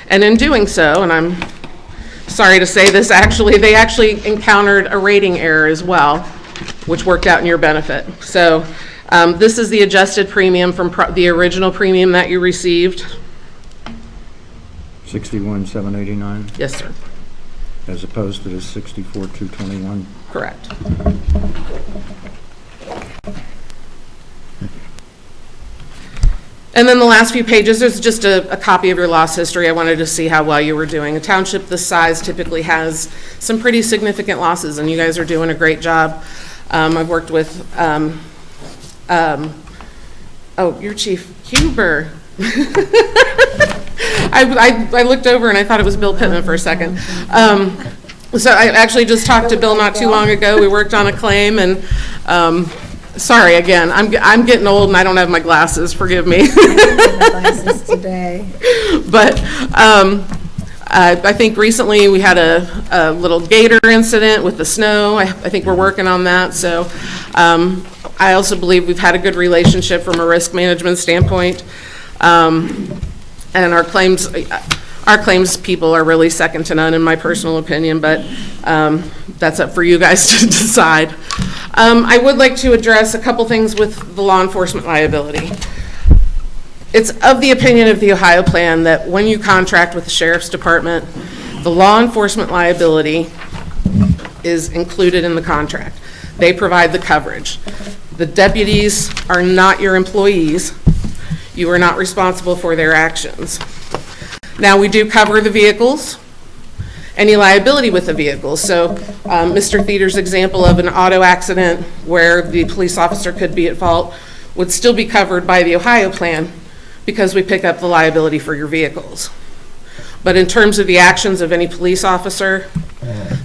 And in doing so, and I'm sorry to say this, they actually encountered a rating error as well, which worked out in your benefit. So this is the adjusted premium from the original premium that you received. 61,789, Yes, sir. as opposed to the 64,221. Correct. And then the last few pages, there's just a copy of your loss history. I wanted to see how well you were doing. A township this size typically has some pretty significant losses, and you guys are doing a great job. I've worked with, your Chief Huber. I looked over and I thought it was Bill Pittman for a second. So I actually just talked to Bill not too long ago. We worked on a claim, and sorry again, I'm getting old and I don't have my glasses, forgive me. Glasses today. But I think recently we had a little gator incident with the snow. I think we're working on that. So I also believe we've had a good relationship from a risk management standpoint. And our claims people are really second to none in my personal opinion, but that's up for you guys to decide. I would like to address a couple things with the law enforcement liability. It's of the opinion of the Ohio plan that when you contract with the Sheriff's Department, the law enforcement liability is included in the contract. They provide the coverage. The deputies are not your employees. You are not responsible for their actions. Now, we do cover the vehicles, any liability with the vehicles. So Mr. Theater's example of an auto accident where the police officer could be at fault would still be covered by the Ohio plan because we pick up the liability for your vehicles. But in terms of the actions of any police officer,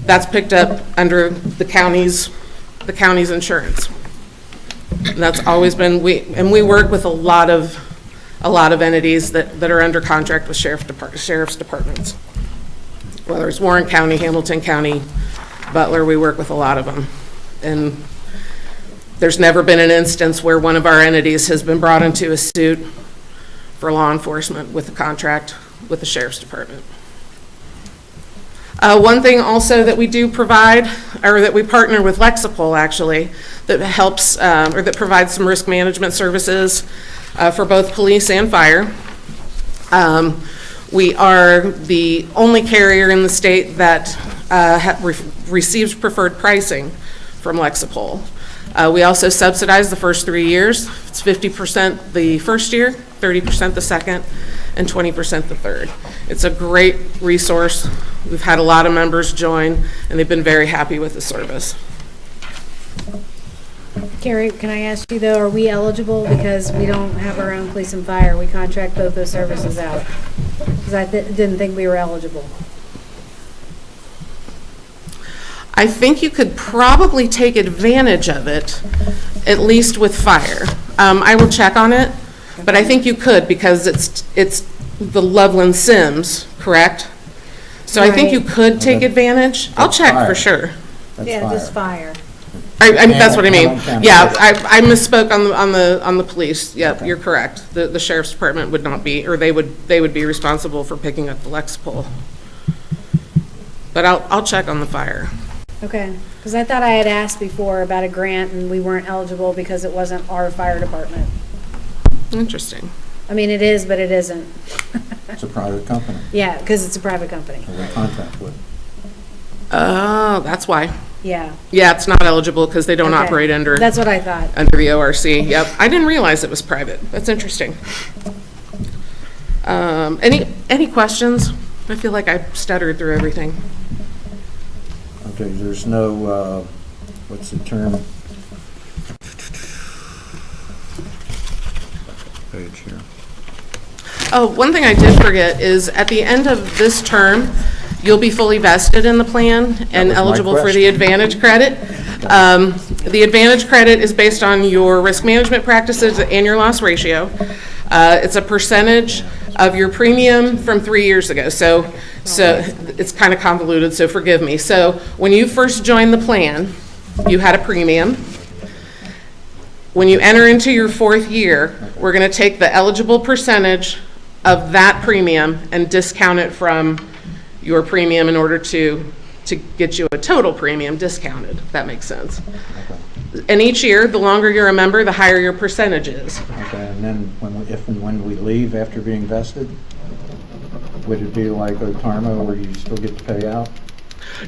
that's picked up under the county's insurance. And that's always been, we work with a lot of entities that are under contract with sheriff's departments. Whether it's Warren County, Hamilton County, Butler, we work with a lot of them. And there's never been an instance where one of our entities has been brought into a suit for law enforcement with a contract with the Sheriff's Department. One thing also that we do provide, or that we partner with Lexipol actually, that helps, or that provides some risk management services for both police and fire. We are the only carrier in the state that receives preferred pricing from Lexipol. We also subsidize the first 3 years. It's 50% the first year, 30% the second, and 20% the third. It's a great resource. We've had a lot of members join, and they've been very happy with the service. Carrie, can I ask you though, are we eligible because we don't have our own police and fire? We contract both those services out. Because I didn't think we were eligible. I think you could probably take advantage of it, at least with fire. I will check on it, But I think you could because it's the Loveland Symmes, correct? So I think you Right. could take advantage. I'll That's check for fire. sure. That's Yeah, just fire. fire. That's what I mean. Cameron Yeah, County. I misspoke on the police. Yep, you're correct. The sheriff's department would not be, or they would be responsible for picking up the Lex pole. But I'll check on the fire. Okay, because I thought I had asked before about a grant and we weren't eligible because it wasn't our fire department. Interesting. I mean, it is, but it isn't. It's a private company Yeah, because it's a private company. that we contract with. Oh, that's why. Yeah. Yeah, it's not eligible because they don't Okay. operate under That's what I thought. the ORC. Yep, I didn't realize it was private. That's interesting. Any questions? I feel like I stuttered through everything. Okay, there's no, what's the term? Page here. Oh, one thing I did forget is at the end of this term, you'll be fully vested in the plan and was my eligible for the question. Advantage credit. The Advantage credit is based on your risk management practices and your loss ratio. It's a percentage of your premium from 3 years ago. So it's kind of convoluted, so forgive me. So when you first joined the plan, you had a premium. When you enter into your 4th year, we're going to take the eligible percentage of that premium and discount it from your premium in order to get you a total premium discounted, if that makes sense. And each year, the longer you're a member, the higher your percentage is. Okay, and then when we leave after being vested, would it be like Otarma where you still get to pay out?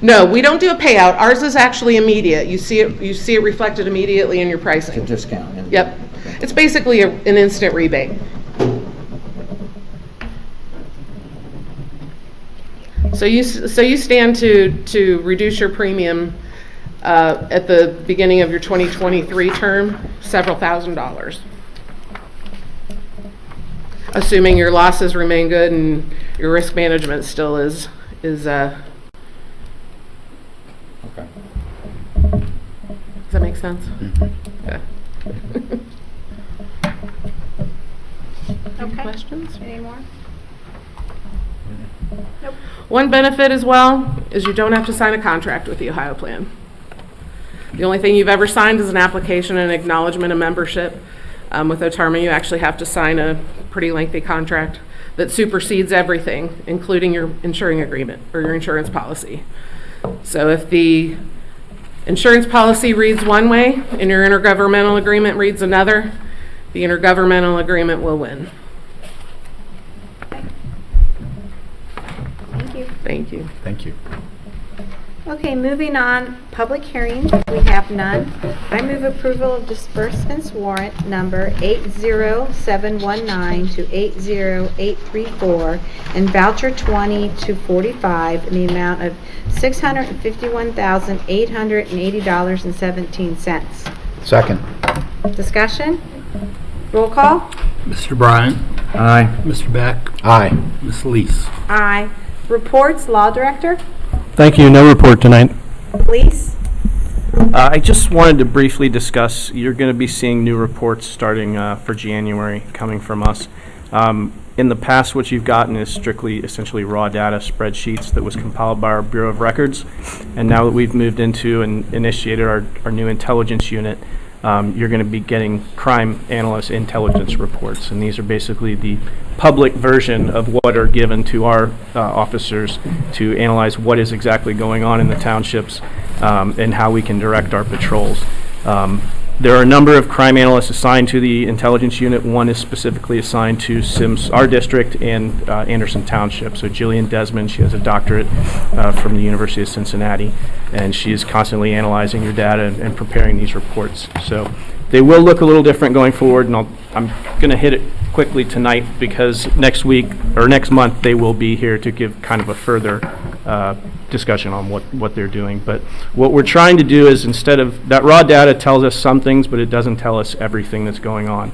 No, we don't do a payout. Ours is actually immediate. You see it reflected immediately in your It's a pricing. discount? Yep. Okay. It's basically an instant rebate. So you stand to reduce your premium at the beginning of your 2023 term, several $1,000s. Assuming your losses remain good and your risk management still is Okay. does that make sense? Okay. Any Okay. questions? Any more? One benefit as well is you don't have to sign a contract with the Ohio plan. The only thing you've ever signed is an application and acknowledgement of membership. With Otarma, you actually have to sign a pretty lengthy contract that supersedes everything, including your insuring agreement or your insurance policy. So if the insurance policy reads one way and your intergovernmental agreement reads another, the intergovernmental agreement will win. Thank you. Thank you. Thank you. Okay, moving on, public hearings, we have none. I move approval of disbursements warrant number 80719 to 80834 and voucher 20 to 45 in the amount of $651,880.17. Second. Discussion? Roll call? Mr. Bryan? Aye. Mr. Beck? Aye. Ms. Lees? Aye. Reports, Law Director? Thank you. No report tonight. Police? I just wanted to briefly discuss, you're going to be seeing new reports starting for January coming from us. In the past, what you've gotten is strictly, essentially raw data spreadsheets that was compiled by our Bureau of Records. And now that we've moved into and initiated our new intelligence unit, you're going to be getting crime analyst intelligence reports. And these are basically the public version of what are given to our officers to analyze what is exactly going on in the townships and how we can direct our patrols. There are a number of crime analysts assigned to the intelligence unit. One is specifically assigned to Symmes, our district, and Anderson Township. So Jillian Desmond, she has a doctorate from the University of Cincinnati, and she is constantly analyzing your data and preparing these reports. So they will look a little different going forward, and I'm going to hit it quickly tonight because next week or next month they will be here to give kind of a further discussion on what they're doing. But what we're trying to do is, instead of that raw data tells us some things, but it doesn't tell us everything that's going on.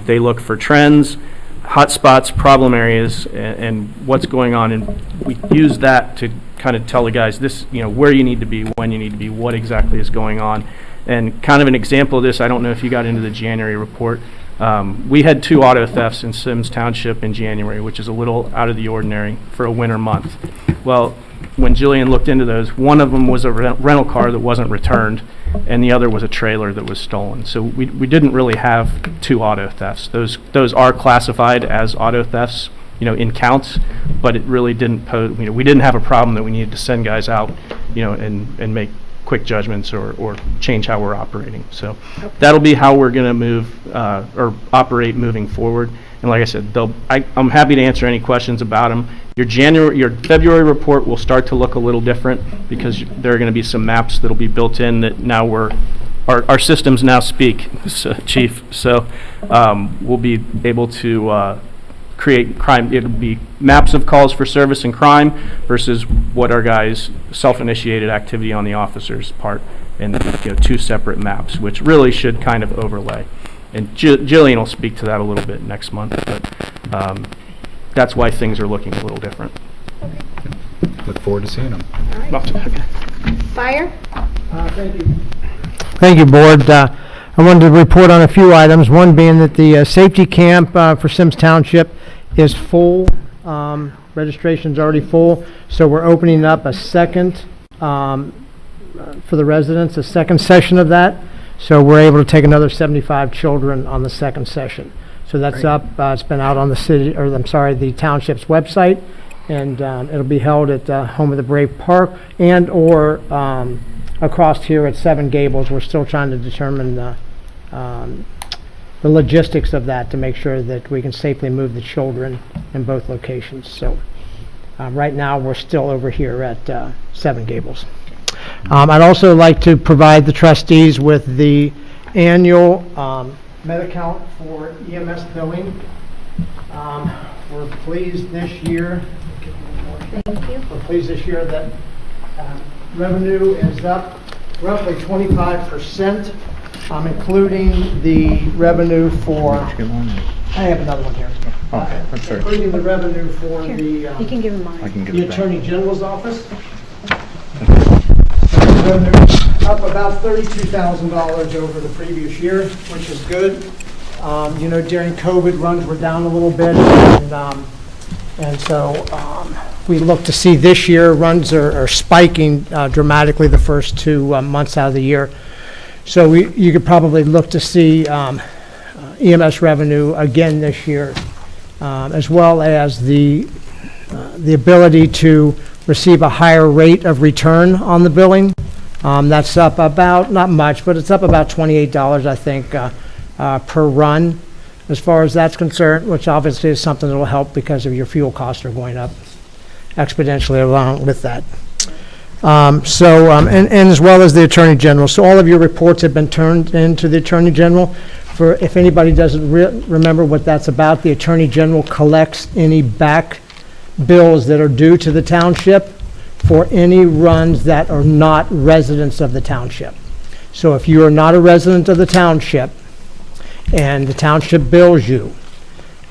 They look for trends, hot spots, problem areas, and what's going on, and we use that to kind of tell the guys this, where you need to be, when you need to be, what exactly is going on. And kind of an example of this, I don't know if you got into the January report, We had 2 auto thefts in Symmes Township in January, which is a little out of the ordinary for a winter month. Well, when Jillian looked into those, one of them was a rental car that wasn't returned, and the other was a trailer that was stolen. So we didn't really have 2 auto thefts. Those are classified as auto thefts, in counts, but it really didn't pose, we didn't have a problem that we needed to send guys out, and make quick judgments or change how we're operating. So that'll be how we're going to move or operate moving forward. And like I said, I'm happy to answer any questions about them. Your February report will start to look a little different because there are going to be some maps that'll be built in that now our systems now speak, Chief. So we'll be able to create crime. It'll be maps of calls for service and crime versus what our guys' self-initiated activity on the officer's part, and 2 separate maps, which really should kind of overlay. And Jillian will speak to that a little bit next month, but that's why things are looking a little different. Look forward to seeing them. Fire? Thank you, Board. I wanted to report on a few items, one being that the safety camp for Symmes Township is full. Registration's already full, so we're opening up a second, for the residents, a second session of that. So we're able to take another 75 children on the second session. So that's up, it's been out on the township's website, and it'll be held at Home of the Brave Park and/or across here at Seven Gables. We're still trying to determine the logistics of that to make sure that we can safely move the children in both locations. So right now, we're still over here at Seven Gables. I'd also like to provide the trustees with the annual med account for EMS billing. We're pleased this year. Thank you. We're pleased this year that revenue is up roughly 25%, including the revenue for. I have another one here. Okay, I'm sorry. Including the revenue for Here, the. you can give him I mine. can give The it back. Attorney General's office. Revenue up about $32,000 over the previous year, which is good. During COVID, runs were down a little bit, and so we look to see this year runs are spiking dramatically the first 2 months out of the year. So you could probably look to see EMS revenue again this year, as well as the ability to receive a higher rate of return on the billing. That's up about, not much, but it's up about $28, I think, per run, as far as that's concerned, which obviously is something that will help because of your fuel costs are going up exponentially along with that. And as well as the Attorney General. So all of your reports have been turned into the Attorney General. If anybody doesn't remember what that's about, the Attorney General collects any back bills that are due to the township for any runs that are not residents of the township. So if you are not a resident of the township and the township bills you,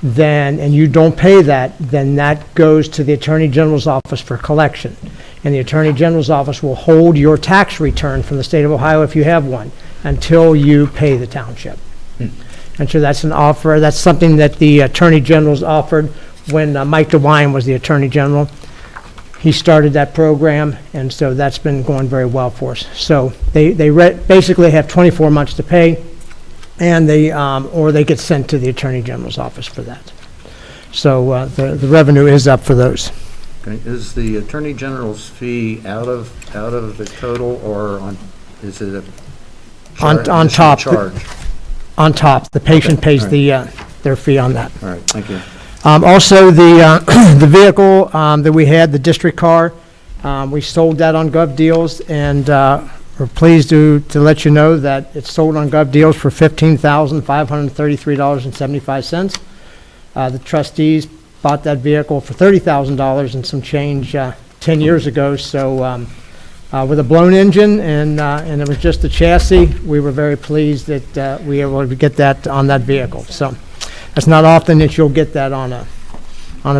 and you don't pay that, then that goes to the Attorney General's office for collection. And the Attorney General's office will hold your tax return from the state of Ohio, if you have one, until you pay the township. And so that's an offer, that's something that the Attorney General's offered when Mike DeWine was the Attorney General. He started that program, and so that's been going very well for us. So they basically have 24 months to pay, and or they get sent to the Attorney General's office for that. So the revenue is up for those. Okay, is the Attorney General's fee out of the total, or is it a On top. charge? On top, the patient Okay, pays all right. their fee on that. All right, thank you. Also, the vehicle that we had, the district car, we sold that on Gov Deals, and we're pleased to let you know that it's sold on Gov Deals for $15,533.75. The trustees bought that vehicle for $30,000 and some change 10 years ago. So with a blown engine and it was just the chassis, we were very pleased that we were able to get that on that vehicle. So it's not often that you'll get that on a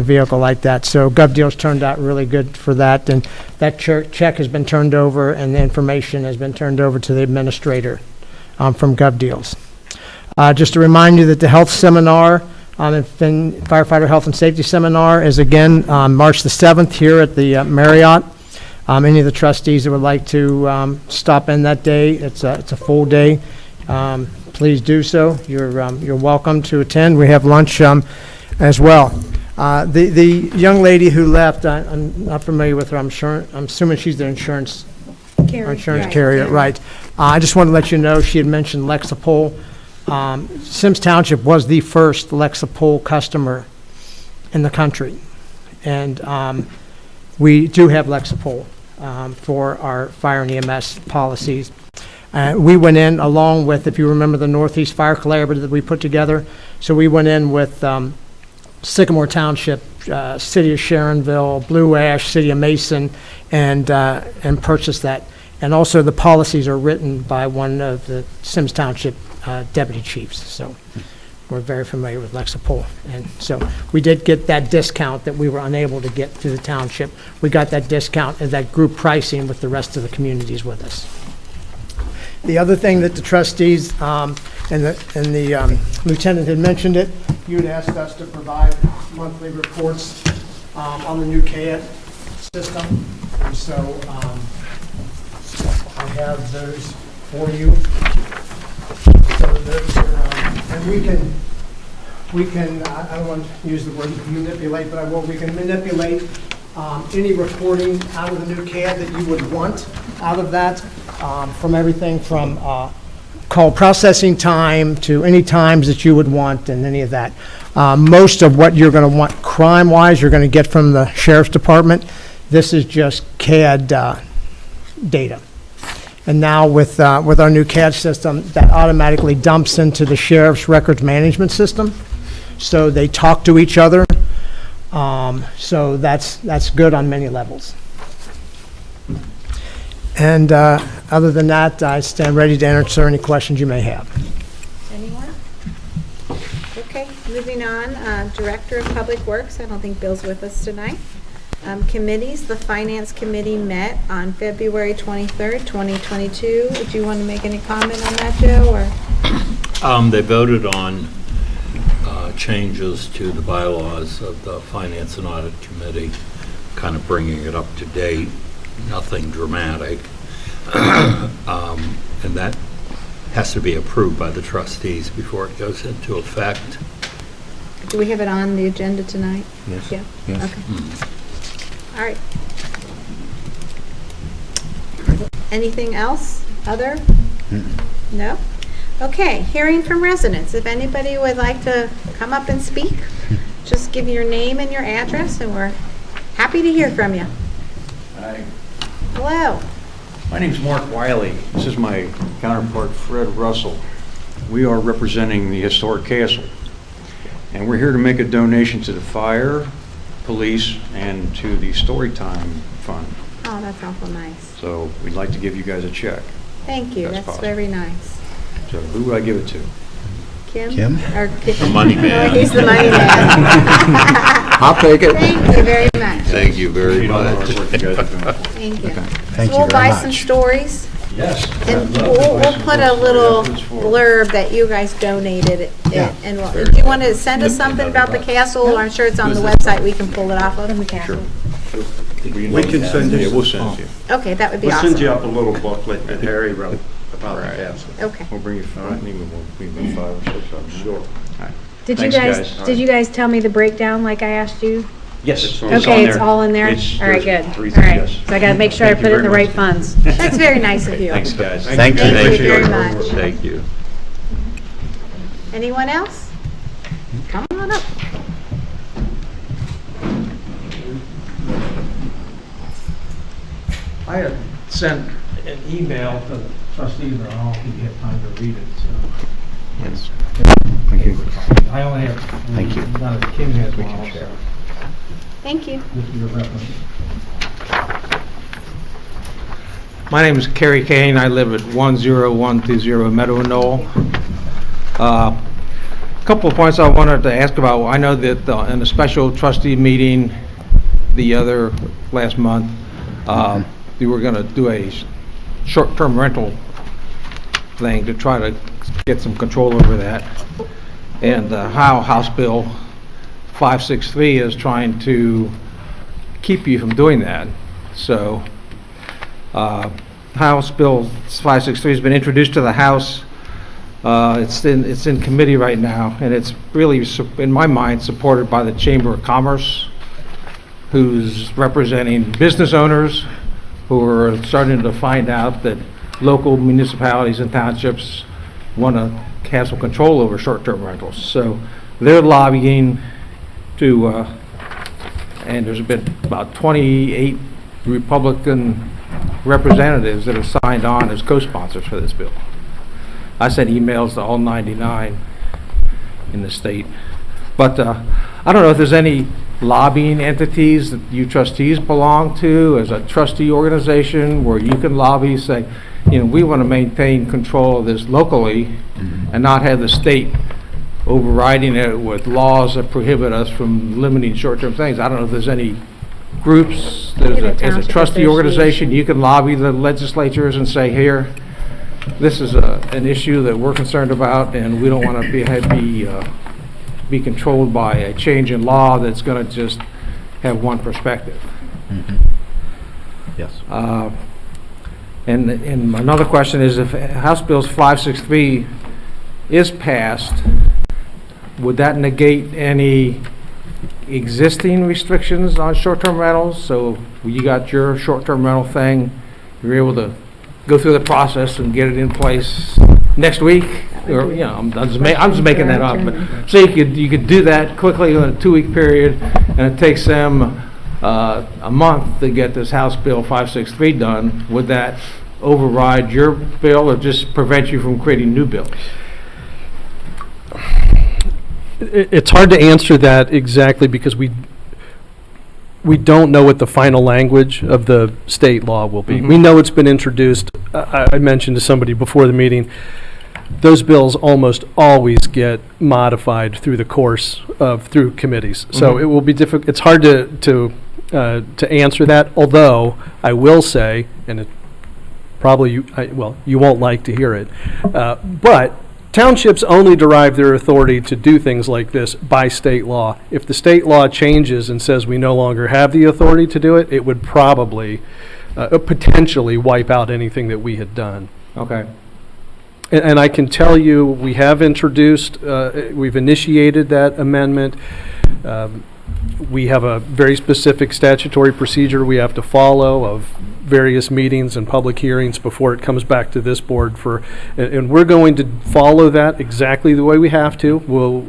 vehicle like that. So Gov Deals turned out really good for that, and that check has been turned over and the information has been turned over to the administrator from Gov Deals. Just to remind you that the health seminar, firefighter health and safety seminar is again on March the 7th here at the Marriott. Any of the trustees that would like to stop in that day, it's a full day. Please do so. You're welcome to attend. We have lunch as well. The young lady who left, I'm not familiar with her. I'm assuming she's the insurance carrier, right? I just want to let you know she had mentioned Lexapol. Symmes Township was the first Lexapol customer in the country, and we do have Lexapol for our fire and EMS policies. We went in along with, if you remember, the Northeast Fire Collaborative that we put together. So we went in with Sycamore Township, City of Sharonville, Blue Ash, City of Mason, and purchased that. And also the policies are written by one of the Symmes Township deputy chiefs. So we're very familiar with Lexapol. And so we did get that discount that we were unable to get through the township. We got that discount and that group pricing with the rest of the communities with us. The other thing that the trustees and the lieutenant had mentioned it, you had asked us to provide monthly reports on the new CAD system. And so I have those for you. So those are, and we can, I don't want to use the word manipulate, but I will, we can manipulate any reporting out of the new CAD that you would want out of that, from everything from call processing time to any times that you would want and any of that. Most of what you're going to want crime-wise, you're going to get from the Sheriff's Department. This is just CAD data. And now with our new CAD system, that automatically dumps into the Sheriff's Records Management System. So they talk to each other. So that's good on many levels. And other than that, I stand ready to answer any questions you may have. Anyone? Okay, moving on, Director of Public Works, I don't think Bill's with us tonight. Committees, the Finance Committee met on February 23rd, 2022. Would you want to make any comment on that, Joe, or? They voted on changes to the bylaws of the Finance and Audit Committee, kind of bringing it up to date, nothing dramatic. And that has to be approved by the trustees before it goes into effect. Do we have it on the agenda tonight? Yes. Yeah, Yes. okay. All right. Anything else? Other? No? Okay, hearing from residents. If anybody would like to come up and speak, just give your name and your address, and we're happy to hear from you. Hi, Hello. my name's Mark Wiley. This is my counterpart, Fred Russell. We are representing the historic castle, and we're here to make a donation to the fire, police, and to the Storytime Fund. Oh, that's awful nice. So we'd like to give you guys a check. Thank you. That's That's possible. very nice. So who would I give it to? Kim? Or The money man. Oh, he's the money man. I'll take it. Thank you very much. Thank you very All the much. hard work you guys are doing. Thank you. Thank So you we'll very buy some much. stories, Yes. and we'll put a little blurb that you guys donated it. And do you want to send us something about the castle? I'm sure it's on the website. We can pull it off of the castle. We can send you. Yeah, we'll send you. Okay, that would be We'll send you awesome. up a little booklet that Harry wrote about the castle. Okay. We'll bring you 5, maybe 5 or 6 of them. Sure. Did Thanks, you guys. did you guys tell me the breakdown like I asked you? Yes, it's Okay, it's all in there? It's- All right, there's good. 3 All things, right. yes. So I gotta make sure I Thank you put it in the very right much. funds. That's very nice of you. Thanks, guys. Thank you. Thank you very much. Thank you. Anyone else? Come on up. I had sent an email to the trustees, but I don't know if you get time to read it, so. Yes. Thank you. I only have. Thank you. None of Kim has We one can also. share. Thank you. This is your reference. My name is Kerry Kane. I live at 10120 Meadow Knoll. A couple of points I wanted to ask about. I know that in the special trustee meeting last month, you were going to do a short-term rental thing to try to get some control over that. And how House Bill 563 is trying to keep you from doing that. So House Bill 563 has been introduced to the House. It's in committee right now, and it's really, in my mind, supported by the Chamber of Commerce, who's representing business owners who are starting to find out that local municipalities and townships want to have some control over short-term rentals. So they're lobbying to, and there's been about 28 Republican representatives that have signed on as co-sponsors for this bill. I sent emails to all 99 in the state. But I don't know if there's any lobbying entities that you trustees belong to as a trustee organization where you can lobby, say, you know, we want to maintain control of this locally and not have the state overriding it with laws that prohibit us from limiting short-term things. I don't know if there's any groups that as a trustee organization you can lobby the legislatures and say, here, this is an issue that we're concerned about, and we don't want to be controlled by a change in law that's going to just have one perspective. Yes. And another question is, if House Bill 563 is passed, would that negate any existing restrictions on short-term rentals? So you got your short-term rental thing, you're able to go through the process and get it in place next week, or, you know, I'm just making that up. But so you could do that quickly in a 2-week period, and it takes them a month to get this House Bill 563 done. Would that override your bill or just prevent you from creating new bills? It's hard to answer that exactly because we don't know what the final language of the state law will be. We know it's been introduced. I mentioned to somebody before the meeting, those bills almost always get modified through the course of through committees. So it will be difficult. It's hard to answer that. Although I will say, and it probably you won't like to hear it, but townships only derive their authority to do things like this by state law. If the state law changes and says we no longer have the authority to do it, it would probably potentially wipe out anything that we had done. Okay. And I can tell you, we have introduced, we've initiated that amendment. We have a very specific statutory procedure we have to follow of various meetings and public hearings before it comes back to this board and we're going to follow that exactly the way we have to. We'll,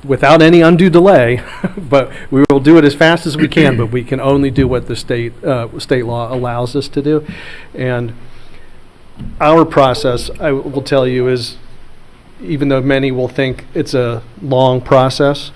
without any undue delay, but we will do it as fast as we can, but we can only do what the state law allows us to do. And our process, I will tell you, is, even though many will think it's a long process,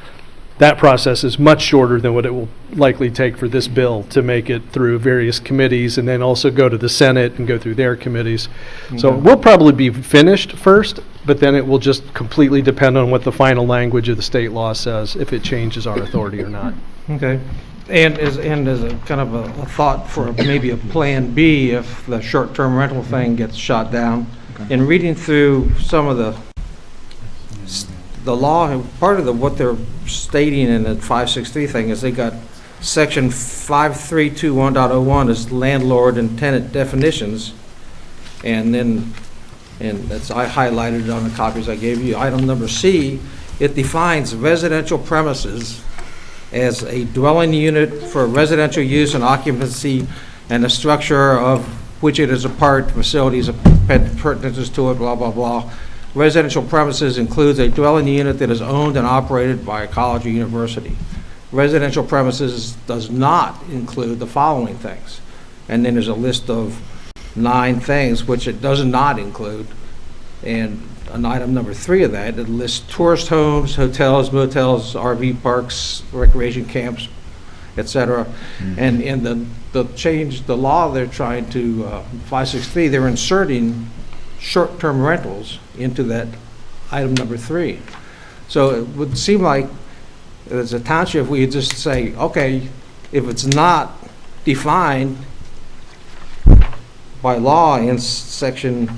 that process is much shorter than what it will likely take for this bill to make it through various committees and then also go to the Senate and go through their committees. So we'll probably be finished first, but then it will just completely depend on what the final language of the state law says, if it changes our authority or not. Okay. And as a kind of a thought for maybe a plan B if the short-term rental thing gets shot down, in reading through some of the law, part of what they're stating in the 563 thing is they got section 5321.01 is landlord and tenant definitions, and that's, I highlighted on the copies I gave you. Item number C, it defines residential premises as a dwelling unit for residential use and occupancy and a structure of which it is a part, facilities, appurtenances to it, blah, blah, blah. Residential premises includes a dwelling unit that is owned and operated by a college or university. Residential premises does not include the following things. And then there's a list of 9 things which it does not include. And on item number 3 of that, it lists tourist homes, hotels, motels, RV parks, recreation camps, etc. And in the change, the law they're trying to, 563, they're inserting short-term rentals into that item number 3. So it would seem like as a township we just say, okay, if it's not defined by law in section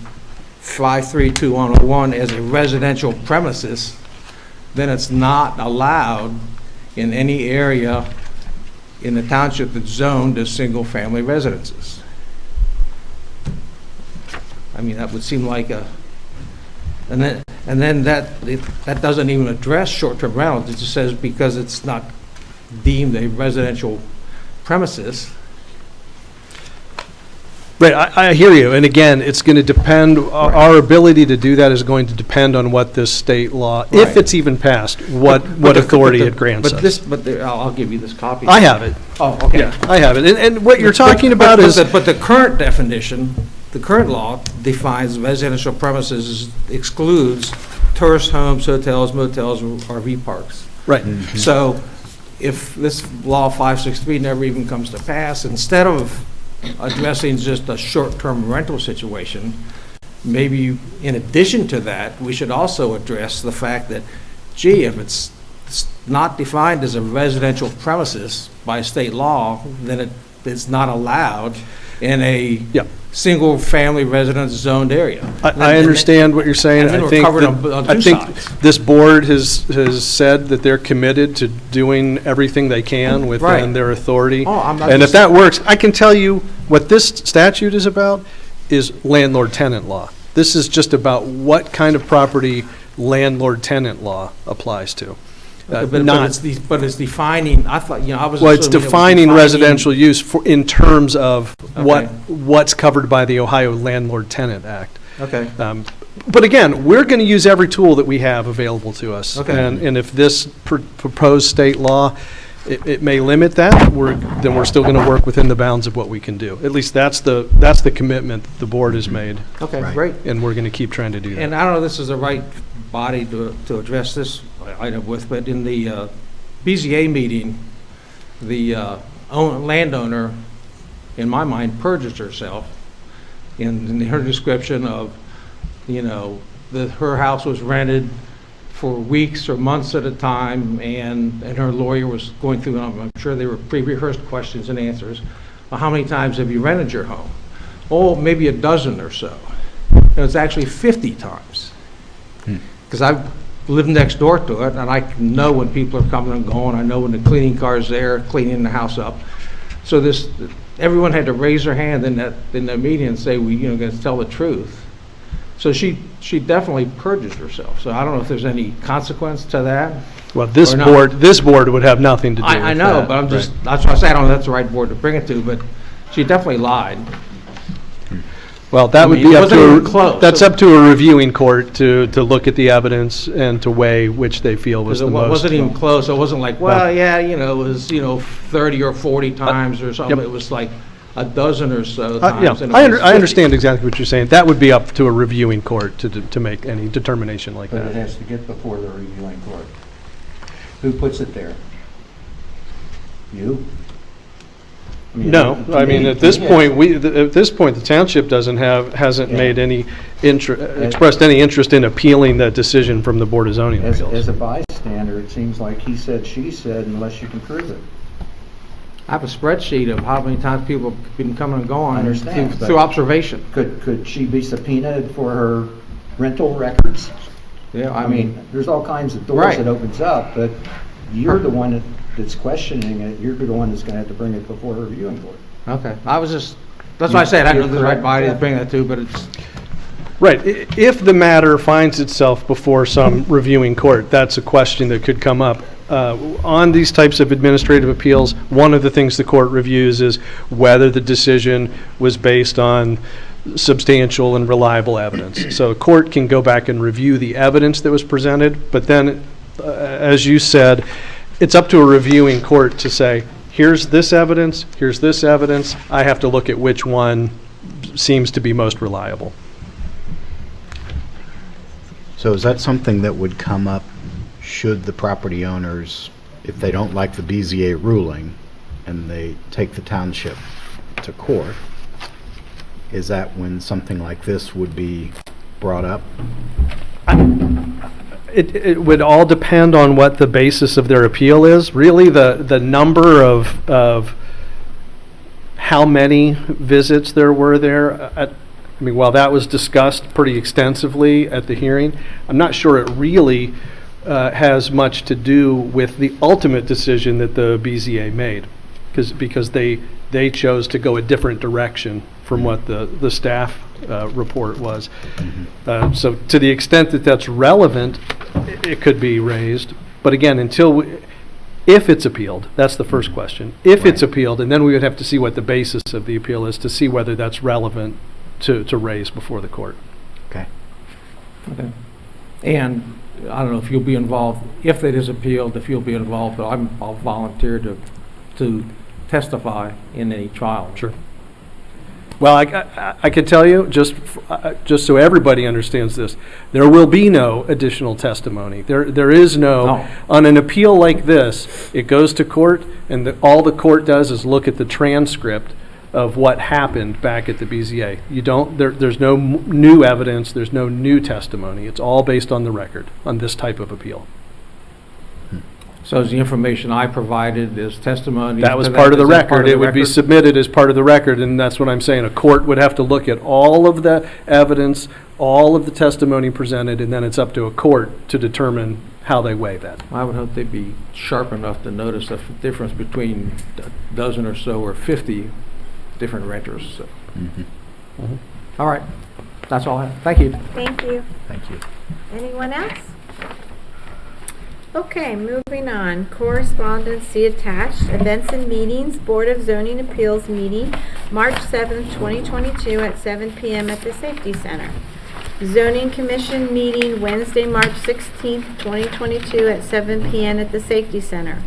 532-101 as a residential premises, then it's not allowed in any area in the township that's zoned as single-family residences. I mean, that would seem like a, and then that doesn't even address short-term rentals. It just says because it's not deemed a residential premises. Right, I hear you, and again, it's going to depend, our ability to do that is going to depend on what this state law, if Right. it's even passed, what authority it grants us. I'll give you this copy. I have it. Oh, okay. Yeah, I have it, and what you're talking about is, But the current definition, the current law defines residential premises excludes tourist homes, hotels, motels, RV parks. right, So if this law 563 never even comes to pass, instead of addressing just a short-term rental situation, maybe in addition to that, we should also address the fact that, gee, if it's not defined as a residential premises by state law, then it's not allowed in a Yep. single-family residence zoned area. I understand what you're saying. And then I we're think covered that- on I two think sides. this board has said that they're committed to doing everything they can within Right. their authority. Oh, I'm not And if just- that works, I can tell you what this statute is about is landlord-tenant law. This is just about what kind of property landlord-tenant law applies to. But it's defining, I thought, I was Well, it's assuming it was defining residential use in terms of what's covered by the Ohio Landlord-Tenant Act. Okay. But again, we're going to use every tool that we have available to us. Okay. And if this proposed state law, it may limit that, then we're still going to work within the bounds of what we can do. At least that's the commitment the board has made. Okay, great. And we're going to keep trying to do that. And I don't know if this is the right body to address this item with, but in the BZA meeting, the landowner, in my mind, perjured herself in her description of, her house was rented for weeks or months at a time, and her lawyer was going through, and I'm sure they were pre-rehearsed questions and answers. Well, how many times have you rented your home? Oh, maybe a dozen or so. And it's actually 50 times. Because I've lived next door to it, and I know when people are coming and going. I know when the cleaning car's there, cleaning the house up. So everyone had to raise their hand in that meeting and say, we, going to tell the truth. So she definitely perjured herself. So I don't know if there's any consequence to that. Well, this or not. board would have nothing to do with that. I know, but that's why I say I don't know if that's the right board to bring it to, but she definitely lied. Well, that would it be up wasn't even to, close. that's up to a reviewing court to look at the evidence and to weigh which they feel was Because the it most. wasn't even close. It wasn't like, it was, 30 or 40 times or something. Yep. It was like a dozen or so Yeah, times. and it was I 50. understand exactly what you're saying. That would be up to a reviewing court to make any determination like But it that. has to get before the reviewing court. Who puts it there? You? No, I mean, at this point, the township hasn't made any expressed any interest in appealing that decision from the Board of Zoning As Appeals. a bystander, it seems like he said, she said, unless you can prove it. I have a spreadsheet of how many times people have been coming and going I understand, through observation. Could she be subpoenaed for her rental records? Yeah, I mean, there's all kinds of doors Right. that opens up, but you're the one that's questioning it. You're the one that's going to have to bring it before a reviewing court. Okay, that's why I said I don't know the right body to bring that to, but it's, Right, if the matter finds itself before some reviewing court, that's a question that could come up. On these types of administrative appeals, one of the things the court reviews is whether the decision was based on substantial and reliable evidence. So a court can go back and review the evidence that was presented, but then, as you said, it's up to a reviewing court to say, here's this evidence, I have to look at which one seems to be most reliable. So is that something that would come up should the property owners, if they don't like the BZA ruling and they take the township to court, is that when something like this would be brought up? It would all depend on what the basis of their appeal is. Really, the number of how many visits there were there, I mean, while that was discussed pretty extensively at the hearing, I'm not sure it really has much to do with the ultimate decision that the BZA made, because they chose to go a different direction from what the staff report was. So to the extent that that's relevant, it could be raised. But again, if it's appealed, that's the first question. If it's appealed, and then we would have to see what the basis of the appeal is to see whether that's relevant to raise before the court. Okay. Okay. And I don't know if you'll be involved, if it is appealed, if you'll be involved, but I'll volunteer to testify in a trial. Sure. Well, I can tell you, just so everybody understands this, there will be no additional testimony. There is no, on an appeal like this, it goes to court, and all the court does is look at the transcript of what happened back at the BZA. There's no new evidence, there's no new testimony. It's all based on the record on this type of appeal. So is the information I provided as testimony? That was part of the record. It would be submitted as part of the record, and that's what I'm saying. A court would have to look at all of the evidence, all of the testimony presented, and then it's up to a court to determine how they weigh that. I would hope they'd be sharp enough to notice the difference between a dozen or so or 50 different renters. So. All right. That's all I have. Thank you. Thank you. Thank you. Anyone else? Okay, moving on. Correspondence, see attached. Events and meetings. Board of Zoning Appeals meeting, March 7th, 2022 at 7 p.m. at the Safety Center. Zoning Commission meeting, Wednesday, March 16th, 2022 at 7 p.m. at the Safety Center.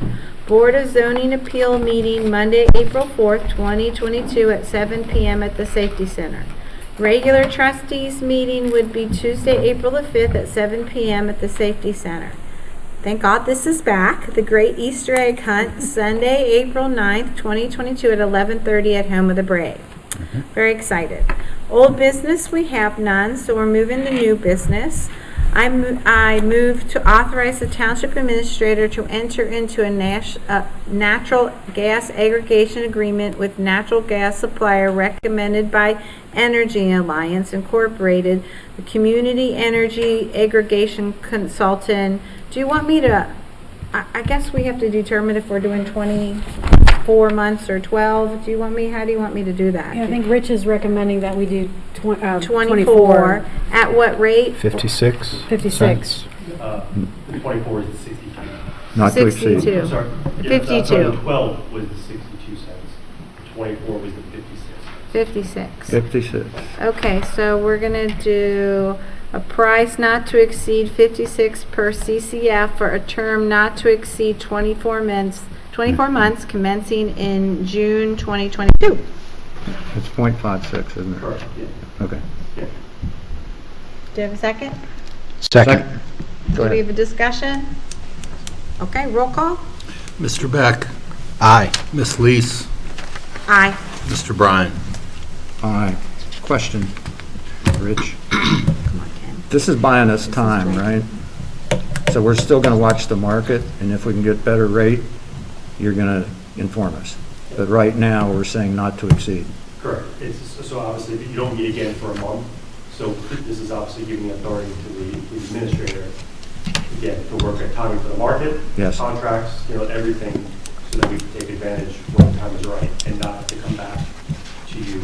Board of Zoning Appeal meeting, Monday, April 4th, 2022 at 7 p.m. at the Safety Center. Regular trustees meeting would be Tuesday, April the 5th at 7 p.m. at the Safety Center. Thank God this is back. The Great Easter Egg Hunt, Sunday, April 9th, 2022 at 11:30 at Home of the Brave. Very excited. Old business, we have none, so we're moving to new business. I move to authorize the Township Administrator to enter into a natural gas aggregation agreement with natural gas supplier recommended by Energy Alliance Incorporated, the community energy aggregation consultant. Do you want me to, I guess we have to determine if we're doing 24 months or 12. How do you want me to do that? Yeah, I think Rich is recommending that we do 24. At what rate? 56. 56. The 24 is the 62. Not to exceed. 62. I'm sorry. 52. The 12 was the 62 cents. 24 was the 56. 56. 56. Okay, so we're going to do a price not to exceed 56 per CCF for a term not to exceed 24 months commencing in June 2022. It's .56, isn't it? Correct. Yeah. Okay. Yeah. Do you have a second? Second. Do we have a discussion? Okay, roll call. Mr. Beck, Aye. Ms. Lees, Aye. Mr. Bryan. Aye. Question, Rich. This is buying us time, right? So we're still going to watch the market, and if we can get better rate, you're going to inform us. But right now, we're saying not to exceed. Correct. So obviously, you don't meet again for a month. So this is obviously giving authority to the administrator, again, to work at timing for the market, Yes. contracts, everything, so that we can take advantage when the time is right, and not to come back to you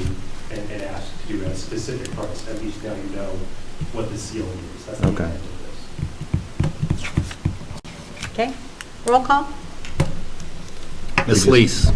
and ask to do a specific price. At least now you know what the ceiling is. That's the Okay. intent of this. Okay, roll call. Ms. Lees,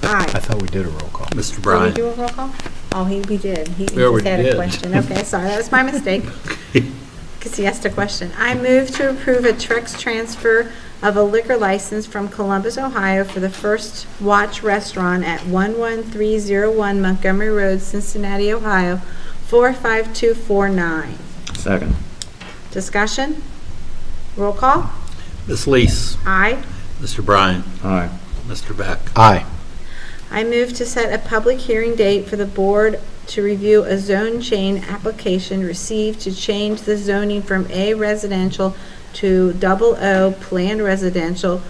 Aye. I thought we did a roll call. Mr. Did we Bryan. do a roll call? Oh, we did. He Yeah, we just had a did. question. Okay, sorry, that was my mistake. Because he asked a question. I move to approve a Trex transfer of a liquor license from Columbus, Ohio for the First Watch Restaurant at 11301 Montgomery Road, Cincinnati, Ohio, 45249. Second. Discussion? Roll call? Ms. Lees, Aye. Mr. Bryan, Aye. Mr. Beck. Aye. I move to set a public hearing date for the board to review a zone change application received to change the zoning from A residential to O planned residential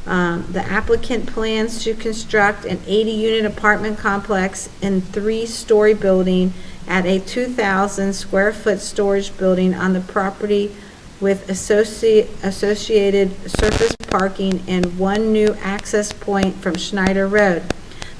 The applicant plans to construct an 80-unit apartment complex and 3-story building at a 2,000 square foot storage building on the property with associated surface parking and 1 new access point from Schneider Road.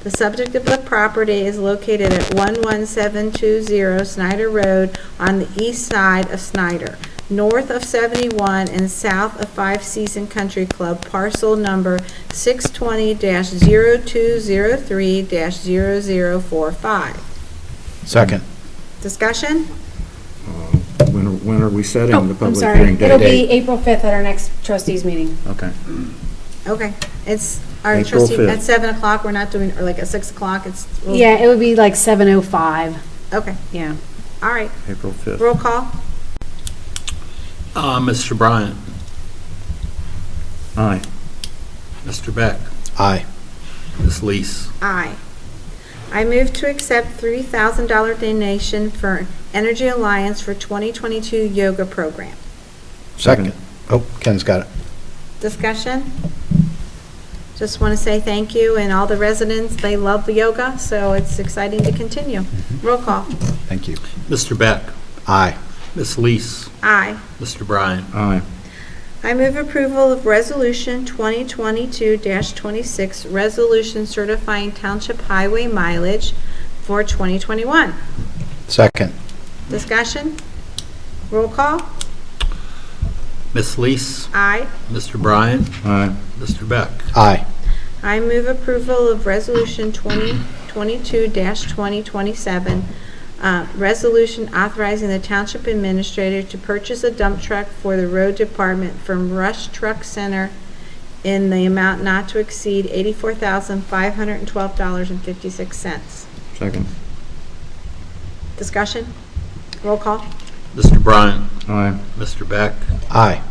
The subject of the property is located at 11720 Snyder Road on the east side of Snyder, north of 71 and south of 5 Season Country Club, parcel number 620-0203-0045. Second. Discussion? When are we setting the I'm public sorry. hearing date? It'll be April 5th at our next trustees meeting. Okay. Okay, it's, our April trustee, 5th. at 7 o'clock, we're not doing, or like at 6 o'clock, it's. Yeah, it would be like 7:05. Okay, Yeah. all right. April 5th. Roll call? Mr. Bryant, Aye. Mr. Beck, Aye. Ms. Lees, Aye. I move to accept $3,000 donation for Energy Alliance for 2022 yoga program. Second. Oh, Ken's got it. Discussion? Just want to say thank you, and all the residents, they love yoga, so it's exciting to continue. Roll call? Thank you. Mr. Beck, Aye. Ms. Lees, Aye. Mr. Bryant, Aye. I move approval of Resolution 2022-26, resolution certifying township highway mileage for 2021. Second. Discussion? Roll call? Ms. Lees, Aye. Mr. Bryant, Aye. Mr. Beck, Aye. I move approval of Resolution 2022-2027, resolution authorizing the township administrator to purchase a dump truck for the road department from Rush Truck Center in the amount not to exceed $84,512.56. Second. Discussion? Roll call? Mr. Bryant, Aye. Mr. Beck, Aye.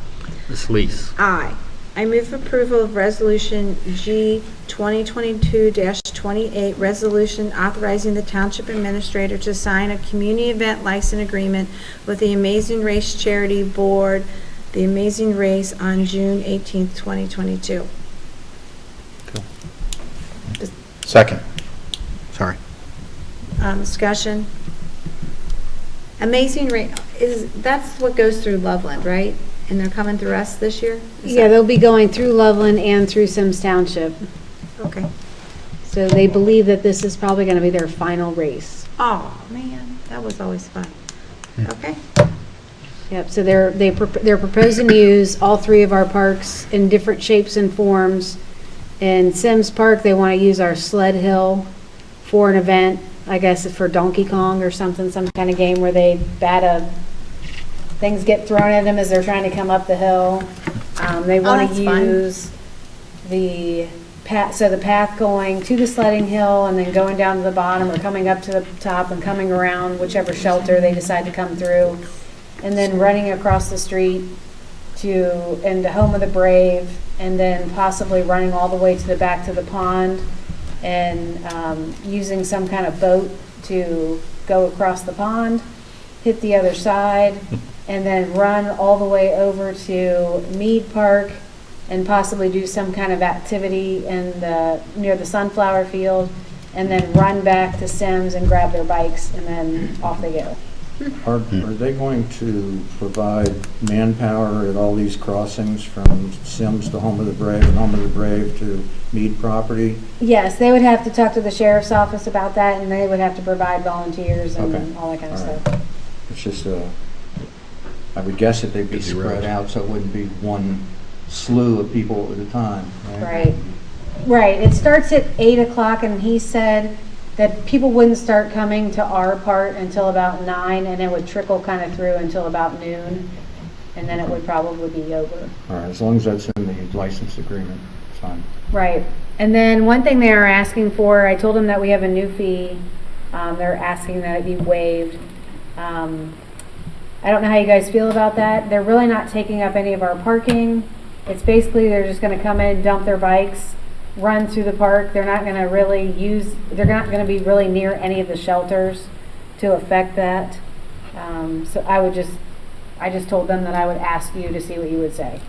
Ms. Lees, Aye. I move approval of Resolution G 2022-28, resolution authorizing the Township Administrator to sign a community event license agreement with the Amazing Race Charity Board, the Amazing Race on June 18th, 2022. Second. Sorry. Discussion. Amazing Race, that's what goes through Loveland, right? And they're coming through us this year? Is Yeah, that- they'll be going through Loveland and through Symmes Township. Okay. So they believe that this is probably going to be their final race. Oh, man, that was always fun. Okay. Yep, so they're proposing to use all 3 of our parks in different shapes and forms. In Symmes Park, they want to use our sled hill for an event, I guess it's for Donkey Kong or something, some kind of game where they things get thrown at them as they're trying to come up the hill. They want that's to fun. use the path going to the sledding hill and then going down to the bottom or coming up to the top and coming around whichever shelter they decide to come through. And then running across the street into Home of the Brave, and then possibly running all the way to the back to the pond and using some kind of boat to go across the pond, hit the other side, and then run all the way over to Mead Park and possibly do some kind of activity near the sunflower field, and then run back to Symmes and grab their bikes, and then off they go. Are they going to provide manpower at all these crossings from Symmes to Home of the Brave and Home of the Brave to Mead property? Yes, they would have to talk to the sheriff's office about that, and they would have to provide volunteers and Okay. all that kind of All right. stuff. It's just, I would guess that they'd be spread out, so it wouldn't be one slew of people at a time, right? Right. It starts at 8 o'clock, and he said that people wouldn't start coming to our part until about 9, and it would trickle kind of through until about noon, and then it would probably be over. All right, as long as that's in the license agreement, it's fine. Right. And then one thing they are asking for, I told them that we have a new fee. They're asking that it be waived. I don't know how you guys feel about that. They're really not taking up any of our parking. It's basically they're just going to come in, dump their bikes, run through the park. They're not going to they're not going to be really near any of the shelters to affect that. So I just told them that I would ask you to see what you would say.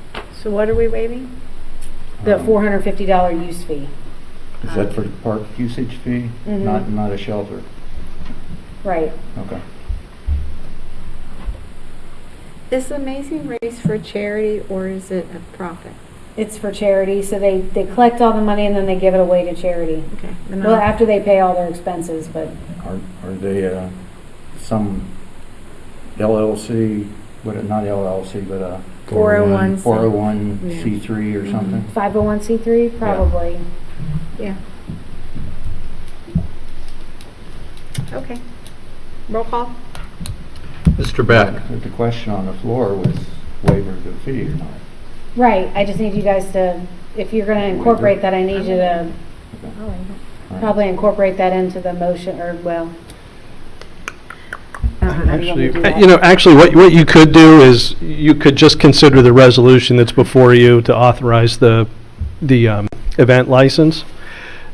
So what are we waiving? The $450 use fee. Is that for the park usage fee? Not a shelter? Right. Okay. Is Amazing Race for charity or is it a profit? It's for charity, so they collect all the money and then they give it away to charity. Okay. Well, after they pay all their expenses, but Are they some LLC, not LLC, but 401. 401c3 or something? 501c3, probably. Yeah. Okay. Roll call? Mr. Beck? The question on the floor was waiver of the fee or not. Right, I just need you guys to, if you're gonna incorporate that, I need you to probably incorporate that into the motion, or well. how do you want me to do that? Actually, what you could do is, you could just consider the resolution that's before you to authorize the event license.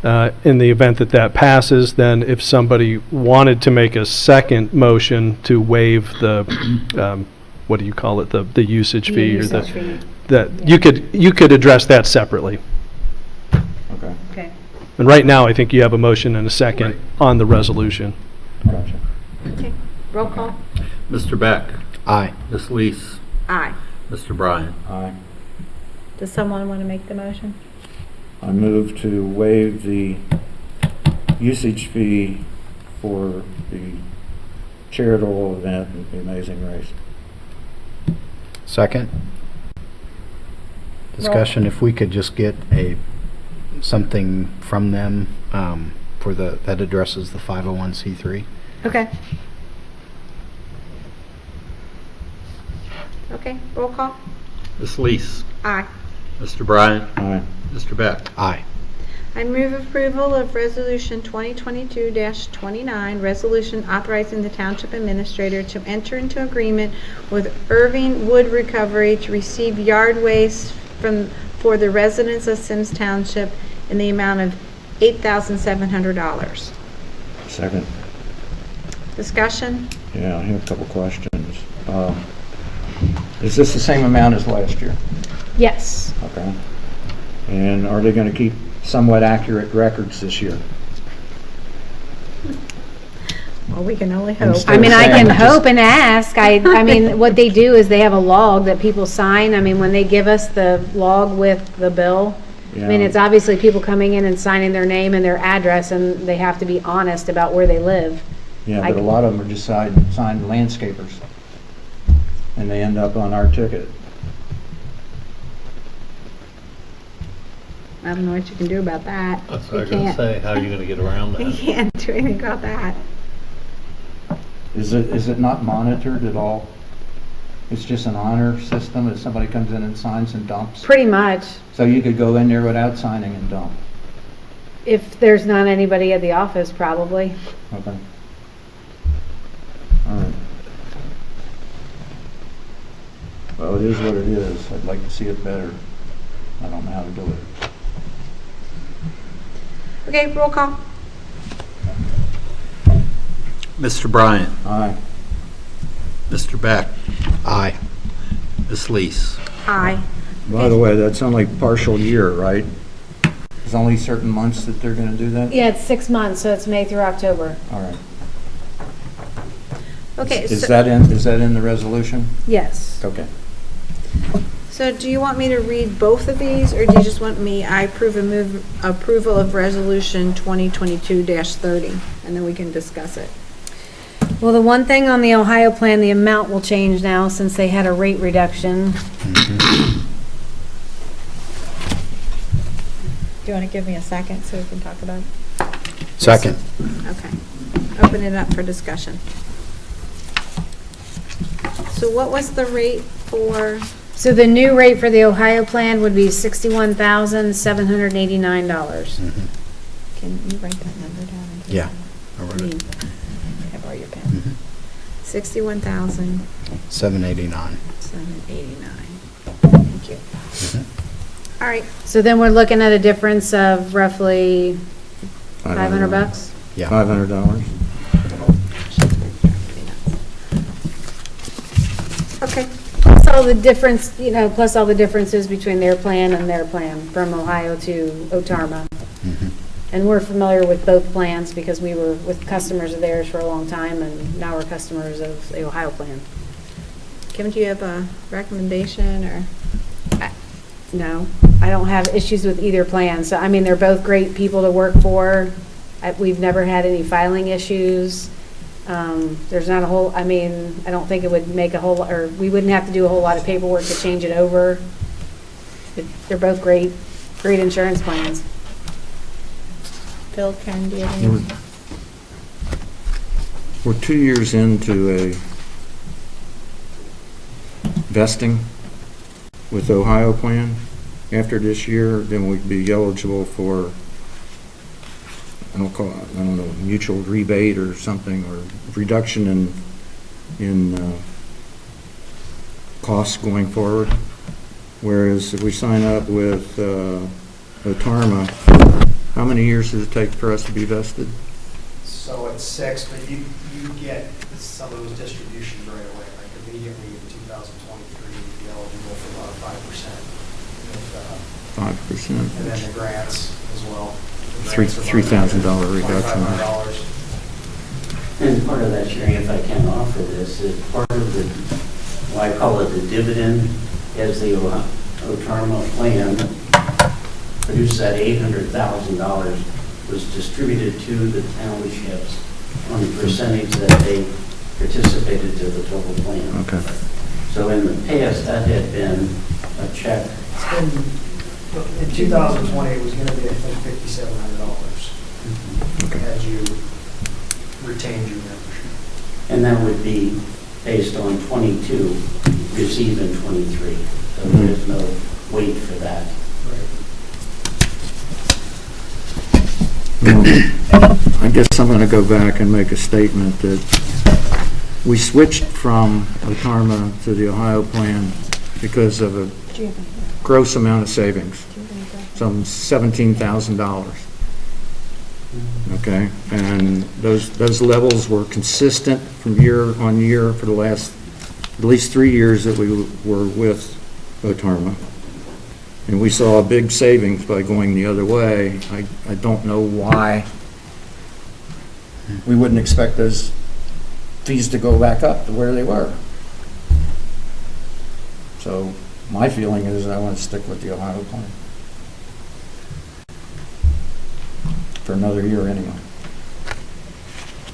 In the event that that passes, then if somebody wanted to make a second motion to waive the, what do you call it, the usage fee? Usage fee. That you could address that separately. Okay, Okay. And right now, I think you have a motion and a second on the resolution. gotcha. Okay. Roll call? Mr. Beck? Aye. Ms. Lees? Aye. Mr. Bryan? Aye. Does someone want to make the motion? I move to waive the usage fee for the charitable event, The Amazing Race. Second. Discussion, if we could just get something from them that addresses the 501c3. Okay. Okay, roll call? Ms. Lees? Aye. Mr. Bryan? Aye. Mr. Beck? Aye. I move approval of Resolution 2022-29, resolution authorizing the Township Administrator to enter into agreement with Irving Wood Recovery to receive yard waste for the residents of Symmes Township in the amount of $8,700. Second. Discussion? Yeah, I have a couple questions. Is this the same amount as last year? Yes. Okay. And are they going to keep somewhat accurate records this year? Well, we can only hope. Instead I mean, of I saying can just- hope and ask. I mean, what they do is they have a log that people sign. I mean, when they give us the log with the bill, I mean, Yeah. it's obviously people coming in and signing their name and their address, and they have to be honest about where they live. Yeah, I- but a lot of them are just signed landscapers, and they end up on our ticket. I don't know what you can do about that. That's what I You was going to can't- say. How are you going to get around You that? can't do anything about that. Is it not monitored at all? It's just an honor system if somebody comes in and signs and dumps? Pretty much. So you could go in there without signing and dump? If there's not anybody at the office, probably. Okay. All right. Well, it is what it is. I'd like to see it better. I don't know how to do it. Okay, roll call? Mr. Bryan? Aye. Mr. Beck? Aye. Ms. Lees? Aye. By the way, that's only partial year, right? There's only certain months that they're gonna do that? Yeah, it's 6 months, so it's May through October. All right. Okay, Is so, that in the resolution? Yes. Okay. so do you want me to read both of these, or do you just want I move approval of Resolution 2022-30, and then we can discuss it? Well, the one thing on the Ohio plan, the amount will change now since they had a rate reduction. Do you want to give me a second so we can talk about it? Second. Okay. Open it up for discussion. So what was the rate for, So the new rate for the Ohio plan would be $61,789. can you write that number down? Yeah. I mean, I borrow your pen. 61,789. 789. Thank you. All right. So then we're looking at a difference of roughly 500 bucks? Yeah. $500. Okay. all the difference, plus all the differences between their plan and their plan from Ohio to Otarma. And we're familiar with both plans because we were with customers of theirs for a long time, and now we're customers of the Ohio plan. Kevin, do you have a recommendation or? No, I don't have issues with either plan. So, I mean, they're both great people to work for. We've never had any filing issues. There's not a whole, I mean, I don't think it would make a whole, or we wouldn't have to do a whole lot of paperwork to change it over. They're both great insurance plans. Phil, Karen, do you have any? We're 2 years into a vesting with the Ohio plan. After this year, then we'd be eligible for, I don't know, mutual rebate or something, or reduction in costs going forward. Whereas if we sign up with Otarma, how many years does it take for us to be vested? So it's 6, but you get some of those distributions right away, like immediately in 2023, you'd be eligible for about 5%. 5%. And then the grants as well. $3,000 reduction. $500. And part of that, Sherry, if I can offer this, is part of the, well, I call it the dividend, as the Otarma plan produced that $800,000 was distributed to the townships on the percentage that they participated to the total plan. Okay. So in the past, that had been a check. In 2020, it was going to be, I think, $5,700 had you retained your membership. And that would be based on 22, received in 23. So there's no wait for that. Well, I guess I'm going to go back and make a statement that we switched from Otarma to the Ohio plan because of a gross amount of savings, some $17,000. Okay, and those levels were consistent from year on year for the last at least 3 years that we were with Otarma. And we saw a big savings by going the other way. I don't know why we wouldn't expect those fees to go back up to where they were. So my feeling is I want to stick with the Ohio plan. For another year anyway.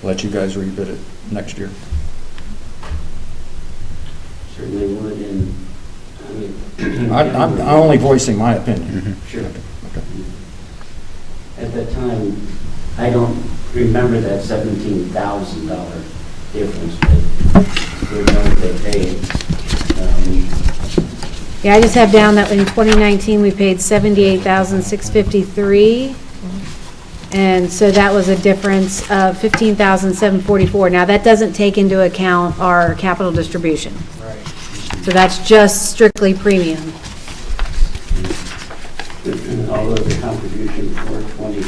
Let you guys rebid it next year. Certainly would, and I mean... I'm only voicing my opinion. Sure. Okay. At that time, I don't remember that $17,000 difference, but we know they paid. Yeah, I just have down that in 2019, we paid $78,653. And so that was a difference of $15,744. Now, that doesn't take into account our capital distribution. Right. So that's just strictly premium. Although the contribution for 20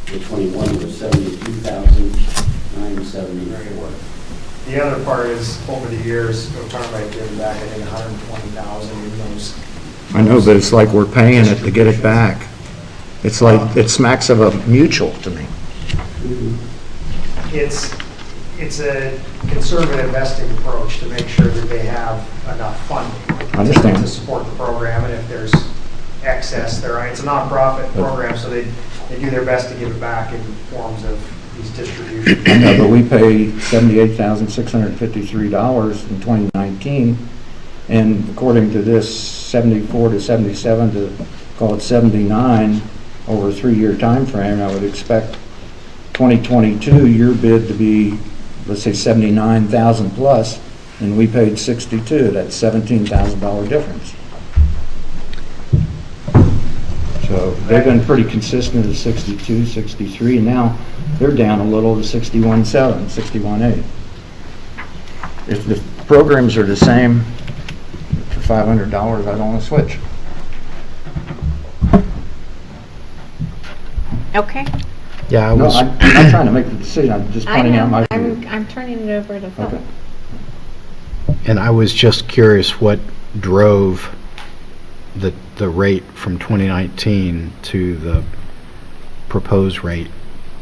to 21 was $72,974. The other part is, over the years, Otarma had given back, I think, $120,000 in those. I know, but it's like we're paying it to get it back. It's like, it smacks of a mutual to me. It's a conservative vesting approach to make sure that they have enough funding. I understand. To support the program, and if there's excess, it's a nonprofit program, so they do their best to give it back in forms of these distributions. I know, but we paid $78,653 in 2019, and according to this, 74 to 77 to call it 79 over a 3-year time frame. I would expect 2022 your bid to be, let's say, 79,000 plus, and we paid 62. That's $17,000 difference. So they've been pretty consistent at 62, 63, and now they're down a little to 61.7, 61.8. If the programs are the same for $500, I don't want to switch. Okay. Yeah, No, I'm not trying to make the decision. I'm just pointing out my view. I'm turning it over to Phil. Okay. and I was just curious what drove the rate from 2019 to the proposed rate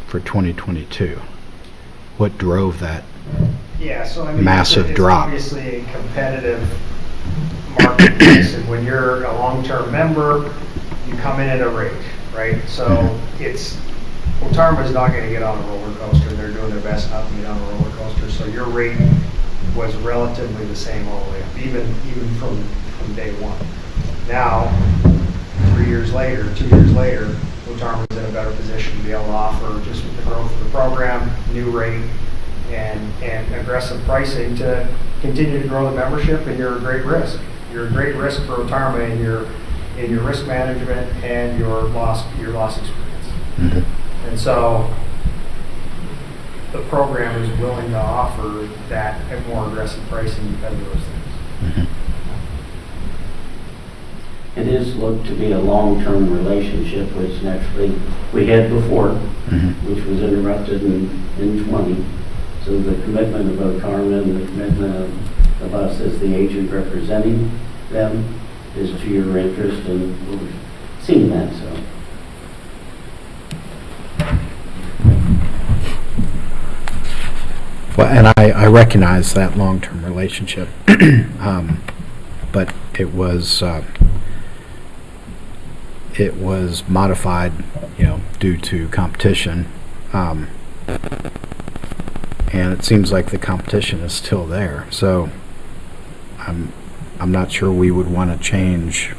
for 2022? What drove that? Yeah, so I mean, Massive it's drop. obviously a competitive marketplace, and when you're a long-term member, you come in at a rate, right? So Otarma's not gonna get on a roller coaster. They're doing their best not to get on a roller coaster, so your rate was relatively the same all the way up, even from day one. Now, 2 years later, Otarma's in a better position to be able to offer, just with the growth of the program, new rate, and aggressive pricing to continue to grow the membership, and you're a great risk. You're a great risk for Otarma in your risk management and your loss experience. Mm-hmm. And so the program is willing to offer that at more aggressive pricing because of those things. Mm-hmm. It is looked to be a long-term relationship, which naturally we had before, which was interrupted in 20. So the commitment of Otarma and the commitment of us as the agent representing them is to your interest, and we've seen that, so. Well, and I recognize that long-term relationship, but it was modified, due to competition, and it seems like the competition is still there. So I'm not sure we would want to change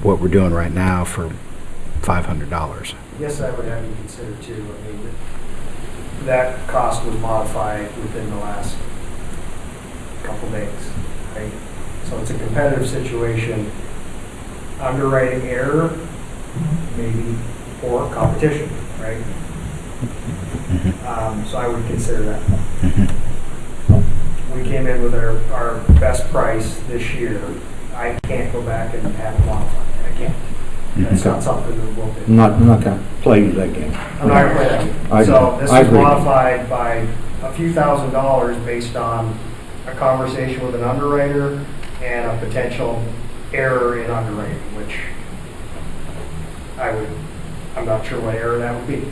what we're doing right now for $500. Yes, I would have you consider too. I mean, that cost was modified within the last couple days, right? So it's a competitive situation. Underwriting error, maybe, or competition, right? So I would consider that. We came in with our best price this year. I can't go back and have it modified. I can't. That's not something that we'll do. I'm not going to play you that game. I'm not going to play that game. So this was modified by a few $1,000s based on a conversation with an underwriter and a potential error in underwriting, which I'm not sure what error that would be.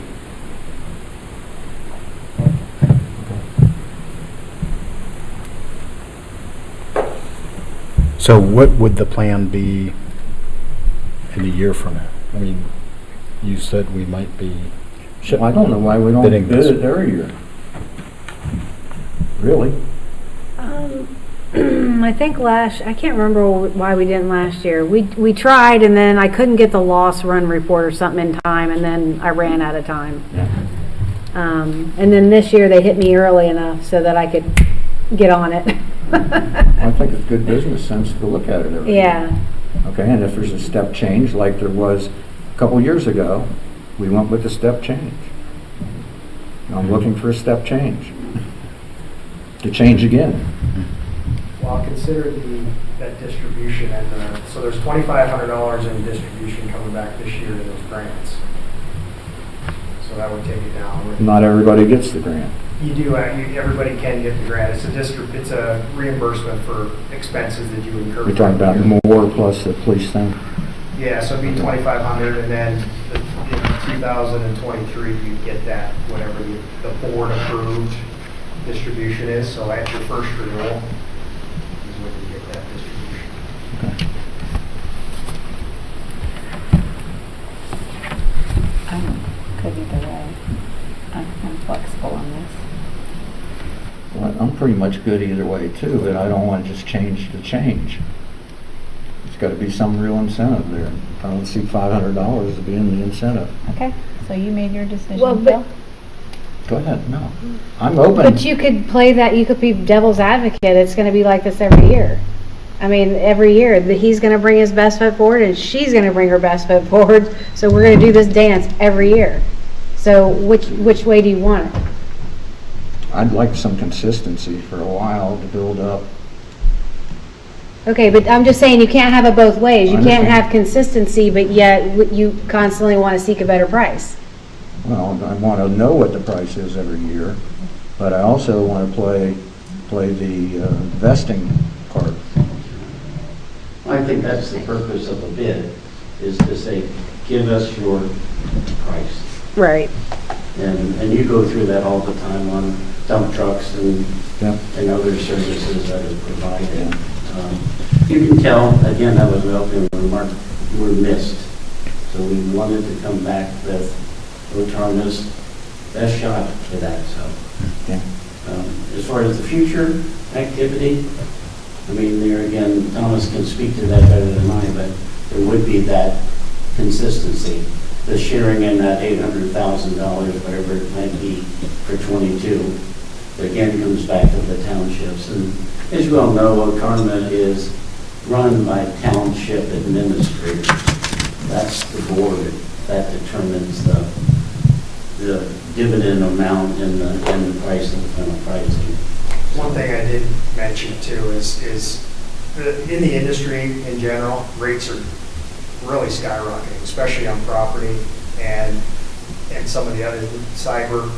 So what would the plan be in a year from now? I mean, you said we might be Well, I don't know why we don't bidding bid this. it every year. Really? I think I can't remember why we didn't last year. We tried, and then I couldn't get the loss run report or something in time, and then I ran out of time. Yeah. And then this year they hit me early enough so that I could get on it. I think it's good business sense to look at it every year. Yeah. Okay, and if there's a step change like there was a couple years ago, we went with the step change. I'm looking for a step change. To change again. Well, consider that distribution, and so there's $2,500 in distribution coming back this year to those grants. So that would take it down. Not everybody gets the grant. You do. Everybody can get the grant. It's a reimbursement for expenses that you incur. You're talking about more plus the police thing? Yeah, so it'd be $2,500, and then in 2023 you get that whatever the board approved distribution is. So at your first renewal is when you get that distribution. Okay. Could either way. I'm flexible on this. Well, I'm pretty much good either way too, but I don't want to just change to change. It's got to be some real incentive there. I don't see $500 as being the incentive. Okay, so you made your decision, Well, Phil? Go ahead, no. I'm open. But you could play that, you could be devil's advocate. It's going to be like this every year. I mean, every year, he's going to bring his best foot forward and she's going to bring her best foot forward. So we're going to do this dance every year. So which way do you want it? I'd like some consistency for a while to build up. Okay, but I'm just saying you can't have it both ways. You I can't understand. have consistency, but yet you constantly want to seek a better price. Well, I want to know what the price is every year, but I also want to play the vesting part. think that's the purpose of a bid, is to say, give us your price. Right. And you go through that all the time on dump trucks and other services that are provided. You can tell, again, that was an opening remark, we're missed. So we wanted to come back with Otarma's best shot for that. So as far as the future activity, I mean, there again, Thomas can speak to that better than I, but there would be that consistency. The sharing in that $800,000, whatever it might be for 22, again comes back to the townships. And as you all know, Otarma is run by township administrators. That's the board that determines the dividend amount and the price of the final pricing. One thing I did mention too is in the industry in general, rates are really skyrocketing, especially on property and some of the other cyber,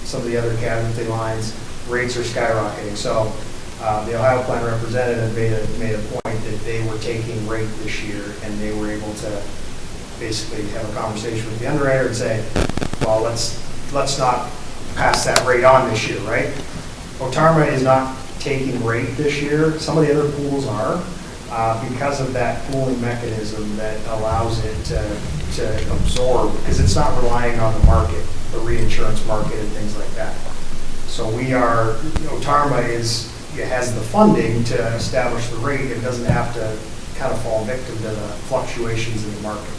some of the other casualty lines. Rates are skyrocketing. So the Ohio Plan representative made a point that they were taking rate this year, and they were able to basically have a conversation with the underwriter and say, well, let's not pass that rate on this year, right? Otarma is not taking rate this year. Some of the other pools are, because of that pooling mechanism that allows it to absorb, because it's not relying on the market, the reinsurance market and things like that. So Otarma has the funding to establish the rate and doesn't have to kind of fall victim to the fluctuations in the market.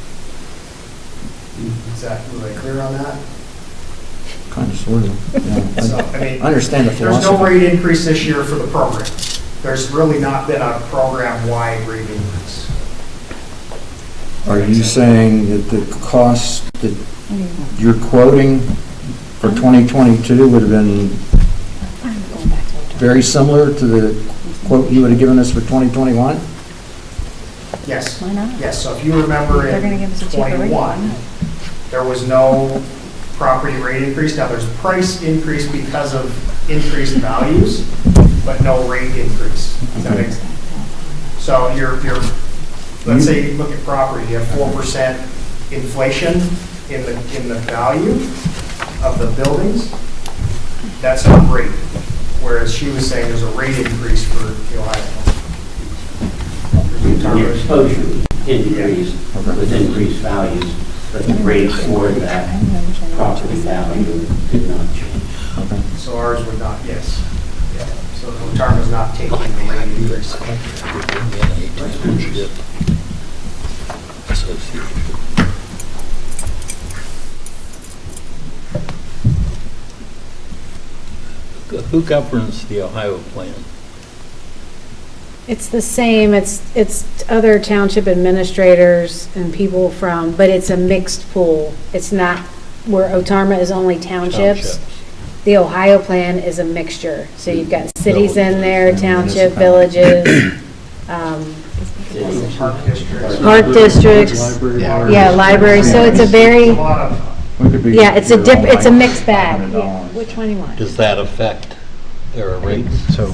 Was I clear on that? Kind of, sort of. Yeah. So, I mean, I understand the philosophy. There's no rate increase this year for the program. There's really not been a program-wide rate increase. Are you saying that the cost that you're quoting for 2022 would have been very similar to the quote you would have given us for 2021? Yes. Why not? Yes, so if you remember They're gonna in give us a cheaper rate. 21, there was no property rate increase. Now, there's price increase because of increased values, but no rate increase. Does that make sense? So let's say you look at property, you have 4% inflation in the value of the buildings. That's not rate. Whereas she was saying there's a rate increase for the Ohio. The exposure increased with increased values, but the rate for that property value did not change. So ours would not, yes. Yeah. So Otarma's not taking the rate increase. Who governs the Ohio plan? It's the same, it's other township administrators and people from, but it's a mixed pool. It's not where Otarma is only townships. The Ohio plan is a mixture. So you've got cities in there, township, villages, park districts, libraries. So it's a very, it's a mixed bag. Which one do you want? Does that affect their rates? So,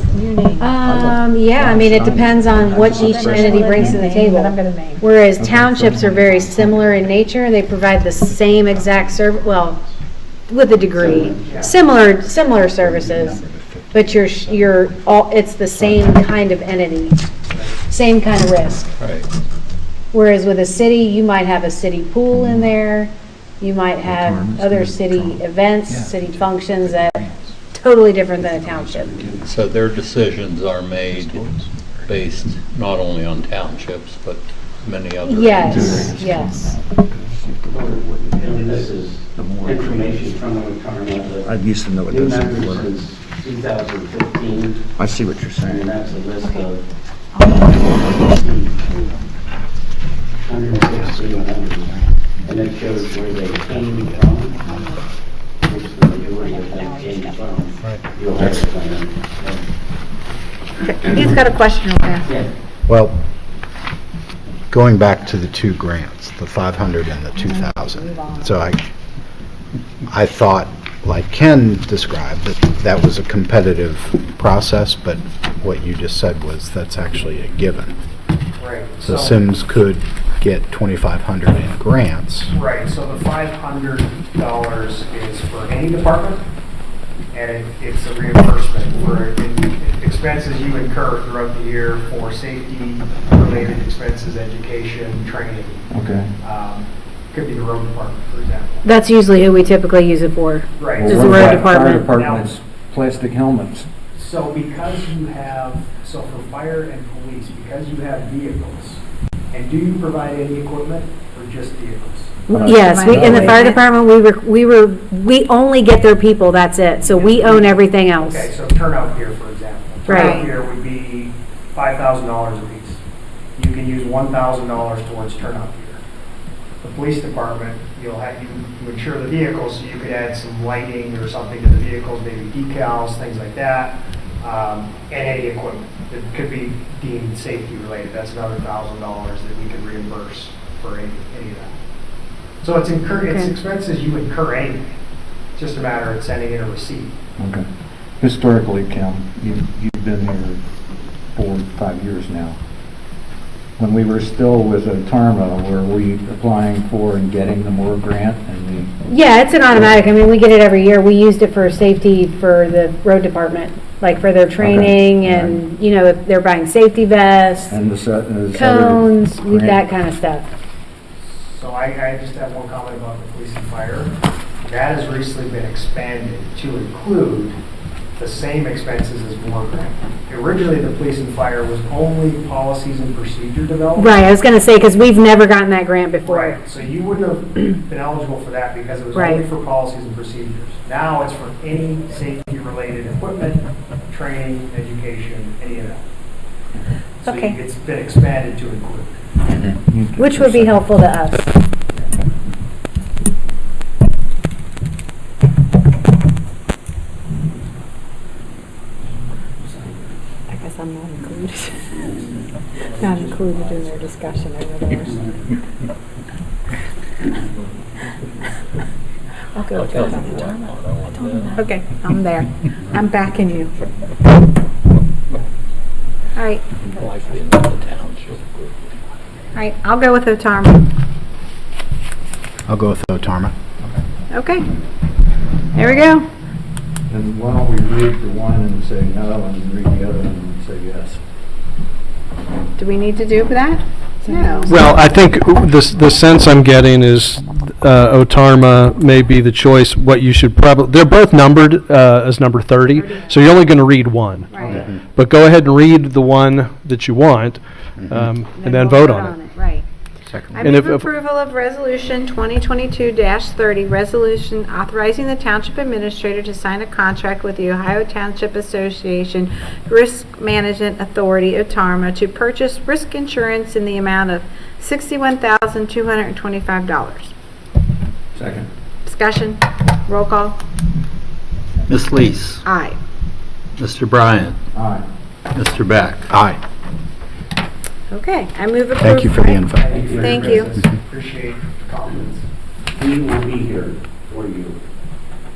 I mean, it depends on what each entity brings to the table. Whereas townships are very similar in nature, they provide the same exact service, well, with a degree, similar services, but it's the same kind of entity, same kind of risk. Right. Whereas with a city, you might have a city pool in there, you might have other city events, city functions that totally different than a township. So their decisions are made based not only on townships, but many other. Yes. And this is information from Otarma. I used to know what New those members were. since 2015. I see what you're saying. And that's a list of 116 members. And it shows where they came from, which the majority of them came from. The Ohio plan. He's got a question over there. Yeah. well, going back to the two grants, the 500 and the 2,000. So I thought, like Ken described, that was a competitive process, but what you just said was that's actually a given. Right. So Symmes could get 2,500 in grants. Right, so the $500 is for any department, and it's a reimbursement for expenses you incur throughout the year for safety-related expenses, education, training. Okay. Could be the road department, for example. That's usually who we typically use it for. Right. Just the road department. Fire department's plastic helmets. So because you have, so for fire and police, because you have vehicles, and do you provide any equipment or just vehicles? Yes, in the fire department, we only get their people, that's it. So we own everything else. Okay, so turnout gear, for example. Right. Turnout gear would be $5,000 a piece. You can use $1,000 towards turnout gear. The police department, you insure the vehicles, so you could add some lighting or something to the vehicles, maybe decals, things like that, and any equipment that could be deemed safety related. That's another $1,000 that we could reimburse for any of that. So it's expenses you incur anyway. It's just a matter of sending in a receipt. Okay. Historically, Cal, you've been here 4 or 5 years now. When we were still with Otarma, were we applying for and getting the Moore grant? Yeah, it's an automatic. I mean, we get it every year. We used it for safety for the road department, like for their training and, you know, if they're buying safety vests, And the cones, that kind of stuff. So I just have one comment about the police and fire. That has recently been expanded to include the same expenses as Moore grant. Originally, the police and fire was only policies and procedure development. Right, I was going to say, because we've never gotten that grant before. Right, so you wouldn't have been eligible for that because it was only for policies and procedures. Now it's for any safety-related equipment, training, education, any of that. So Okay. it's been expanded to include. Which would be helpful to us. I guess I'm not included. Not included in their discussion over there. I'll go with that. Okay, I'm there. I'm backing you. All right. All right, I'll go with Otarma. I'll go with Otarma. Okay. There we go. And why don't we read the one and say no, and read the other one and say yes? Do we need to do that? No. Well, I think the sense I'm getting is Otarma may be the choice. What you should probably, they're both numbered as number 30, so you're only going to read one. Right. But go ahead and read the one that you want, and then vote on it. Right. Second. I And move if- approval of Resolution 2022-30, resolution authorizing the Township Administrator to sign a contract with the Ohio Township Association Risk Management Authority, Otarma, to purchase risk insurance in the amount of $61,225. Second. Discussion, roll call. Ms. Lees, Aye. Mr. Bryant, Aye. Mr. Beck. Aye. Okay, I move approval. Thank you for the info. Thank you. Appreciate the confidence. We will be here for you.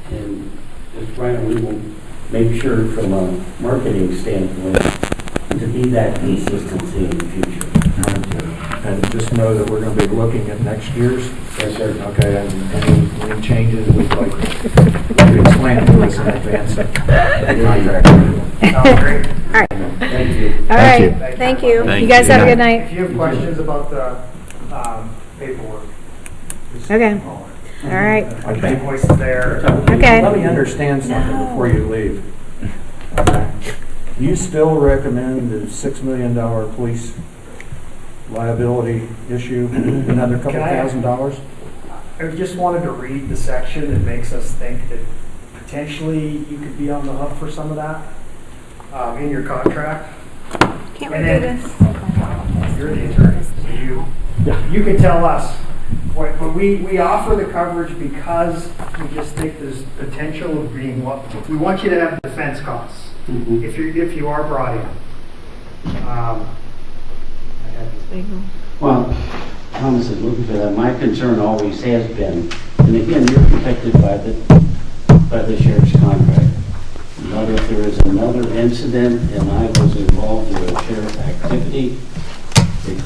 And Ms. Bryant, we will make sure from a marketing standpoint to be that consistency in the future. And just know that we're going to be looking at next year's. Yes, sir. Okay, and any changes, we'd like to explain it to us in advance of the contract. Sounds great. All right. Thank you. All Thank right, you. thank you. Thank You guys you. have a good night. If you have questions about the paperwork. just Okay. call it. All right, The invoice is there. okay. Let me understand something before you leave. Okay. You still recommend the $6 million police liability issue, another couple Can I- $1,000? I just wanted to read the section that makes us think that potentially you could be on the hook for some of that in your contract. Can't we And do then- this? You're the attorney, so you can tell us. But we offer the coverage because we just think there's potential of being, we want you to have defense costs if you are brought in. Well, Thomas is looking for that. My concern always has been, and again, you're protected by the sheriff's contract. But if there is another incident and I was involved in a sheriff activity, it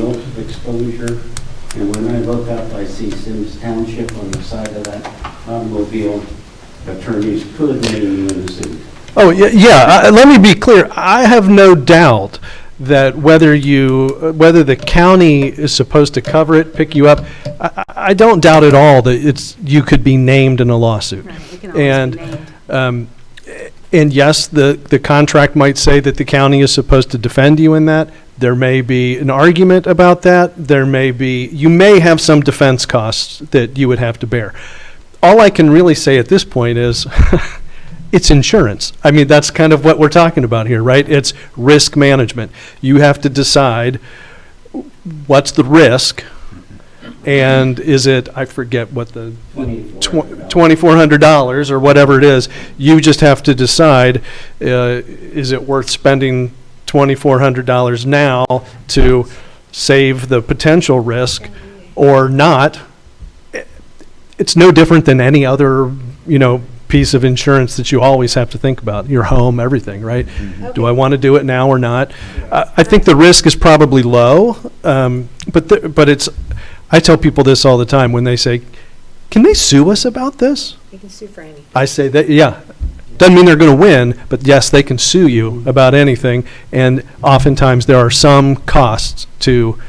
north of exposure, and when I look up, I see Symmes Township on the side of that automobile. Attorneys could name you in a suit. Oh, yeah, let me be clear. I have no doubt that whether the county is supposed to cover it, pick you up, I don't doubt at all that you could be named in a lawsuit. Right, it can always be named. And yes, the contract might say that the county is supposed to defend you in that. There may be an argument about that. You may have some defense costs that you would have to bear. All I can really say at this point is it's insurance. I mean, that's kind of what we're talking about here, right? It's risk management. You have to decide what's the risk, and is it, I forget what the $2,400 or whatever it is. You just have to decide, is it worth spending $2,400 now to save the potential risk or not? It's no different than any other, piece of insurance that you always have to think about, your home, everything, right? Okay. Do I want to do it now or not? I think the risk is probably low, but it's, I tell people this all the time when they say, can they sue us about this? You can sue for anything. I say that, yeah. Doesn't mean they're going to win, but yes, they can sue you about anything, and oftentimes there are some costs to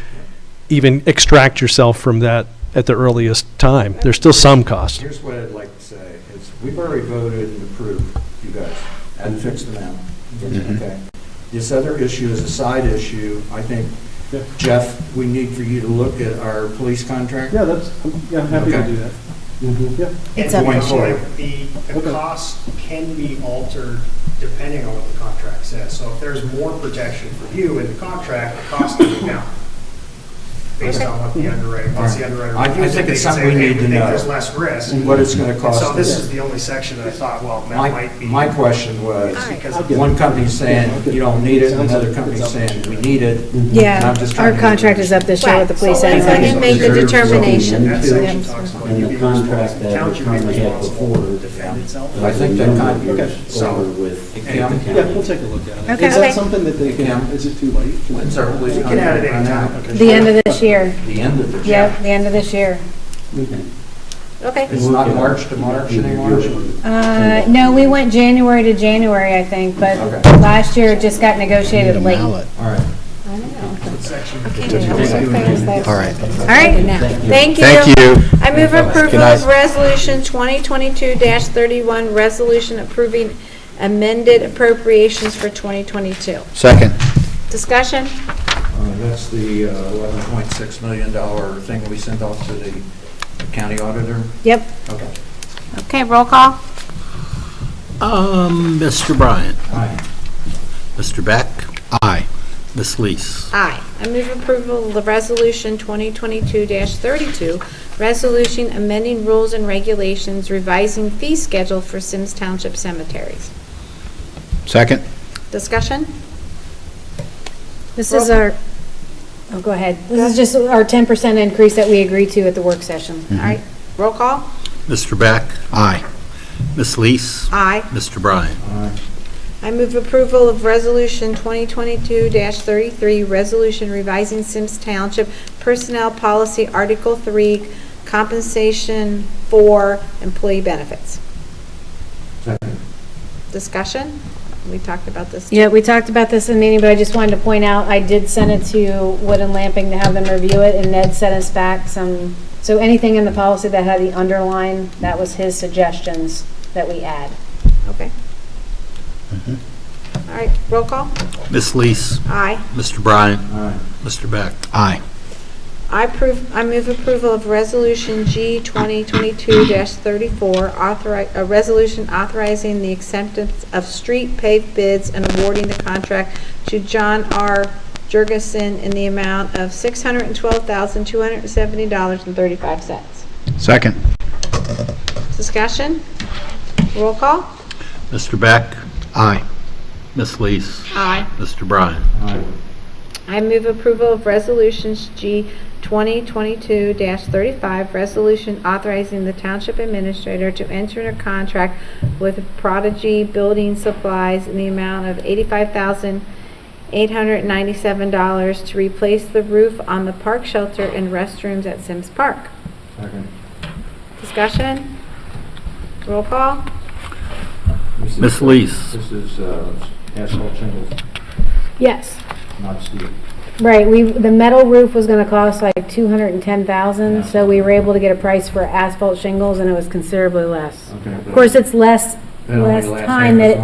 even extract yourself from that at the earliest time. There's still some cost. Here's what I'd like to say, is we've already voted and approved, you guys, and fixed them out. Okay. This other issue is a side issue. I think, Jeff, we need for you to look at our police contract. I'm happy to do that. It's up to you. The cost can be altered depending on what the contract says. So if there's more protection for you in the contract, the cost can go down. Based on what the underwriter, once the underwriter. I think it's something we need to know. There's less risk. What it's going to cost. So this is the only section that I thought, well, that might be. My question was, Because one company's saying you don't need it, another company's saying we need it. And Yeah, I'm just trying our to- contract is up this year with the police. Right. So you make the determination. That section talks about And you the being contract responsible, that township we being currently have responsible before, to defend itself. I think that contract, over with the Kim? county. take a look at it. Okay. Is that something that they can- is it too late? when's our police You can add it contract run anytime. out? The end of this year. The end of the year. Yep, the end of this year. Okay. It's not March to March anymore? No, we went January to January, I think, but Okay. last year it just got negotiated late. All All right. I don't know. Section. All right. right, Thank you. Thank you. I move approval Good night. of Resolution 2022-31, resolution approving amended appropriations for 2022. Second. Discussion? That's the $11.6 million thing we sent off to the county auditor? Yep. Okay. Okay, roll call? Mr. Bryant, Aye. Mr. Beck, Aye. Ms. Lees. Aye. I move approval of the Resolution 2022-32, resolution amending rules and regulations, revising fee schedule for Symmes Township cemeteries. Second. Discussion? This is our, oh, go ahead. This is just our 10% increase that we agreed to at the work session. All right, roll call? Mr. Beck, Aye. Ms. Lees, Aye. Mr. Bryant. I move approval of Resolution 2022-33, resolution revising Symmes Township Personnel Policy Article 3, compensation for employee benefits. Second. Discussion? We talked about this. Yeah, we talked about this in the meeting, but I just wanted to point out, I did send it to Wood and Lamping to have them review it, and Ned sent us back so anything in the policy that had the underline, that was his suggestions that we add. Okay. All right, roll call? Ms. Lees, Aye. Mr. Bryant, Aye. Mr. Beck. Aye. I move approval of Resolution G 2022-34, a resolution authorizing the acceptance of street paved bids and awarding the contract to John R. Jurgensen in the amount of $612,270.35. Second. Discussion? Roll call? Mr. Beck, Aye. Ms. Lees, Aye. Mr. Bryant. Aye. I move approval of Resolutions G 2022-35, resolution authorizing the township administrator to enter into a contract with Prodigy Building Supplies in the amount of $897 to replace the roof on the park shelter and restrooms at Symmes Park. Second. Discussion? Roll call? Ms. Lees. This is asphalt shingles, Yes. not steel. Right, the metal roof was gonna cost like 210,000, so we were able to get a price for asphalt shingles, and it was considerably less. Okay. Of course, it's less time that,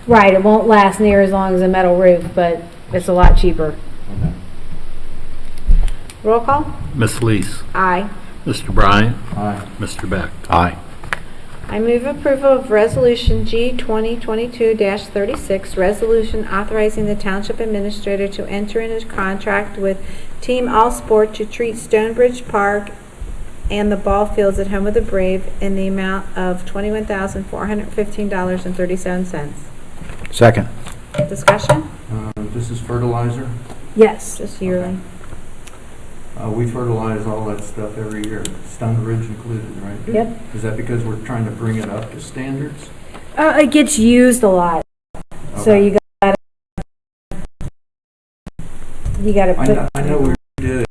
right, it won't last near as long as a metal roof, but it's a lot cheaper. Okay. Roll call? Ms. Lees. Aye. Mr. Bryant. Aye. Mr. Beck. Aye. I move approval of Resolution G 2022-36, resolution authorizing the Township Administrator to enter into contract with Team All Sport to treat Stonebridge Park and the ball fields at Home of the Brave in the amount of $21,415.37. Second. Discussion? This is fertilizer. Yes. Just yearly. We fertilize all that stuff every year, Stonebridge included, right? Yep. Is that because we're trying to bring it up to standards? It gets used a lot, so Okay. you gotta put. I know we did it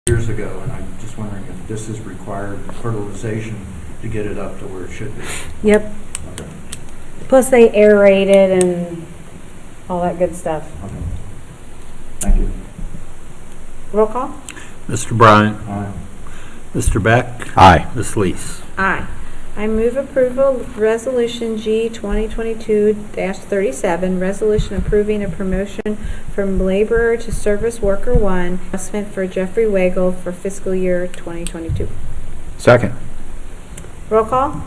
years ago, and I'm just wondering if this is required fertilization to get it up to where it should be. Yep. Okay. Plus they aerate it and all that good stuff. Okay. Thank you. Roll call? Mr. Bryant. Aye. Mr. Beck. Aye. Ms. Lees. Aye. I move approval of Resolution G 2022-37, resolution approving a promotion from laborer to service worker 1, adjustment for Jeffrey Wagle for fiscal year 2022. Second. Roll call?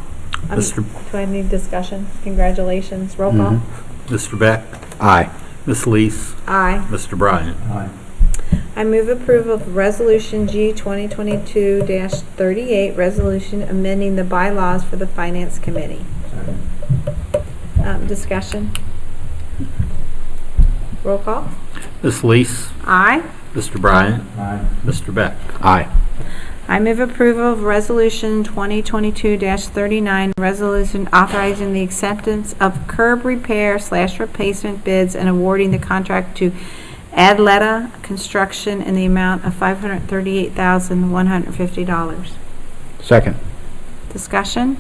Mr. Do I need discussion? Congratulations. Roll call? Mr. Beck. Aye. Ms. Lees. Aye. Mr. Bryant. Aye. I move approval of Resolution G 2022-38, resolution amending the bylaws for the Finance Committee. Second. Discussion? Roll call? Ms. Lees. Aye. Mr. Bryant. Aye. Mr. Beck. Aye. I move approval of Resolution 2022-39, resolution authorizing the acceptance of curb repair / replacement bids and awarding the contract to Adleta Construction in the amount of $538,150. Second. Discussion?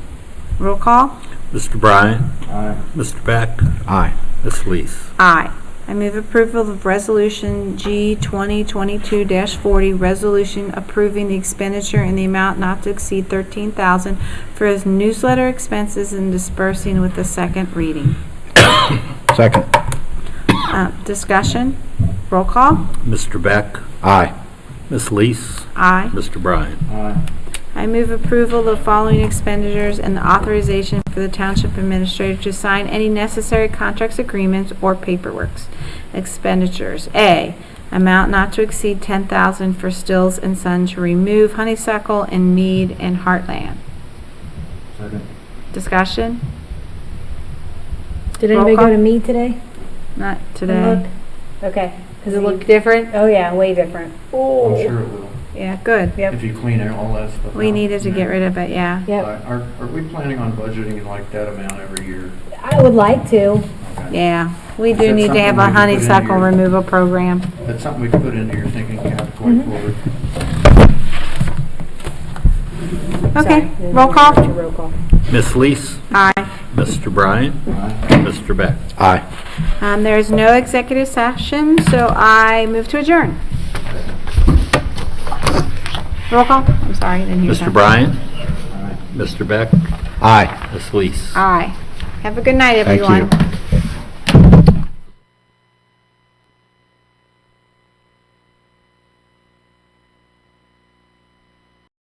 Roll call? Mr. Bryant. Aye. Mr. Beck. Aye. Ms. Lees. Aye. I move approval of Resolution G 2022-40, resolution approving the expenditure in the amount not to exceed $13,000 for his newsletter expenses and dispersing with the second reading. Second. Discussion? Roll call? Mr. Beck. Aye. Ms. Lees. Aye. Mr. Bryant. Aye. I move approval of the following expenditures and the authorization for the Township Administrator to sign any necessary contracts, agreements, or paperworks. Expenditures. A, amount not to exceed $10,000 for Stills and Son to remove honeysuckle in Mead and Heartland. Second. Discussion? Did Roll anybody call? go to me today? Not today. Okay. Does it look different? Oh yeah, way different. I'm sure it will. Yeah, good. If you clean all that stuff We out. needed to get rid of it, yeah. Yep. Are we planning on budgeting like that amount every year? I would like to. Okay. Yeah, we Is do that need to have a something we can put into honeysuckle your- removal program. That's something we can put into your thinking cap going forward. Okay, Sorry. roll call? Roll call. Ms. Lees. Aye. Mr. Bryant. Aye. Mr. Beck. Aye. There is no executive session, so I move to adjourn. Roll call? I'm sorry, I didn't hear that. Mr. Bryant. Aye. Mr. Beck. Aye. Ms. Lees. Aye. Have a good night, Thank everyone. you.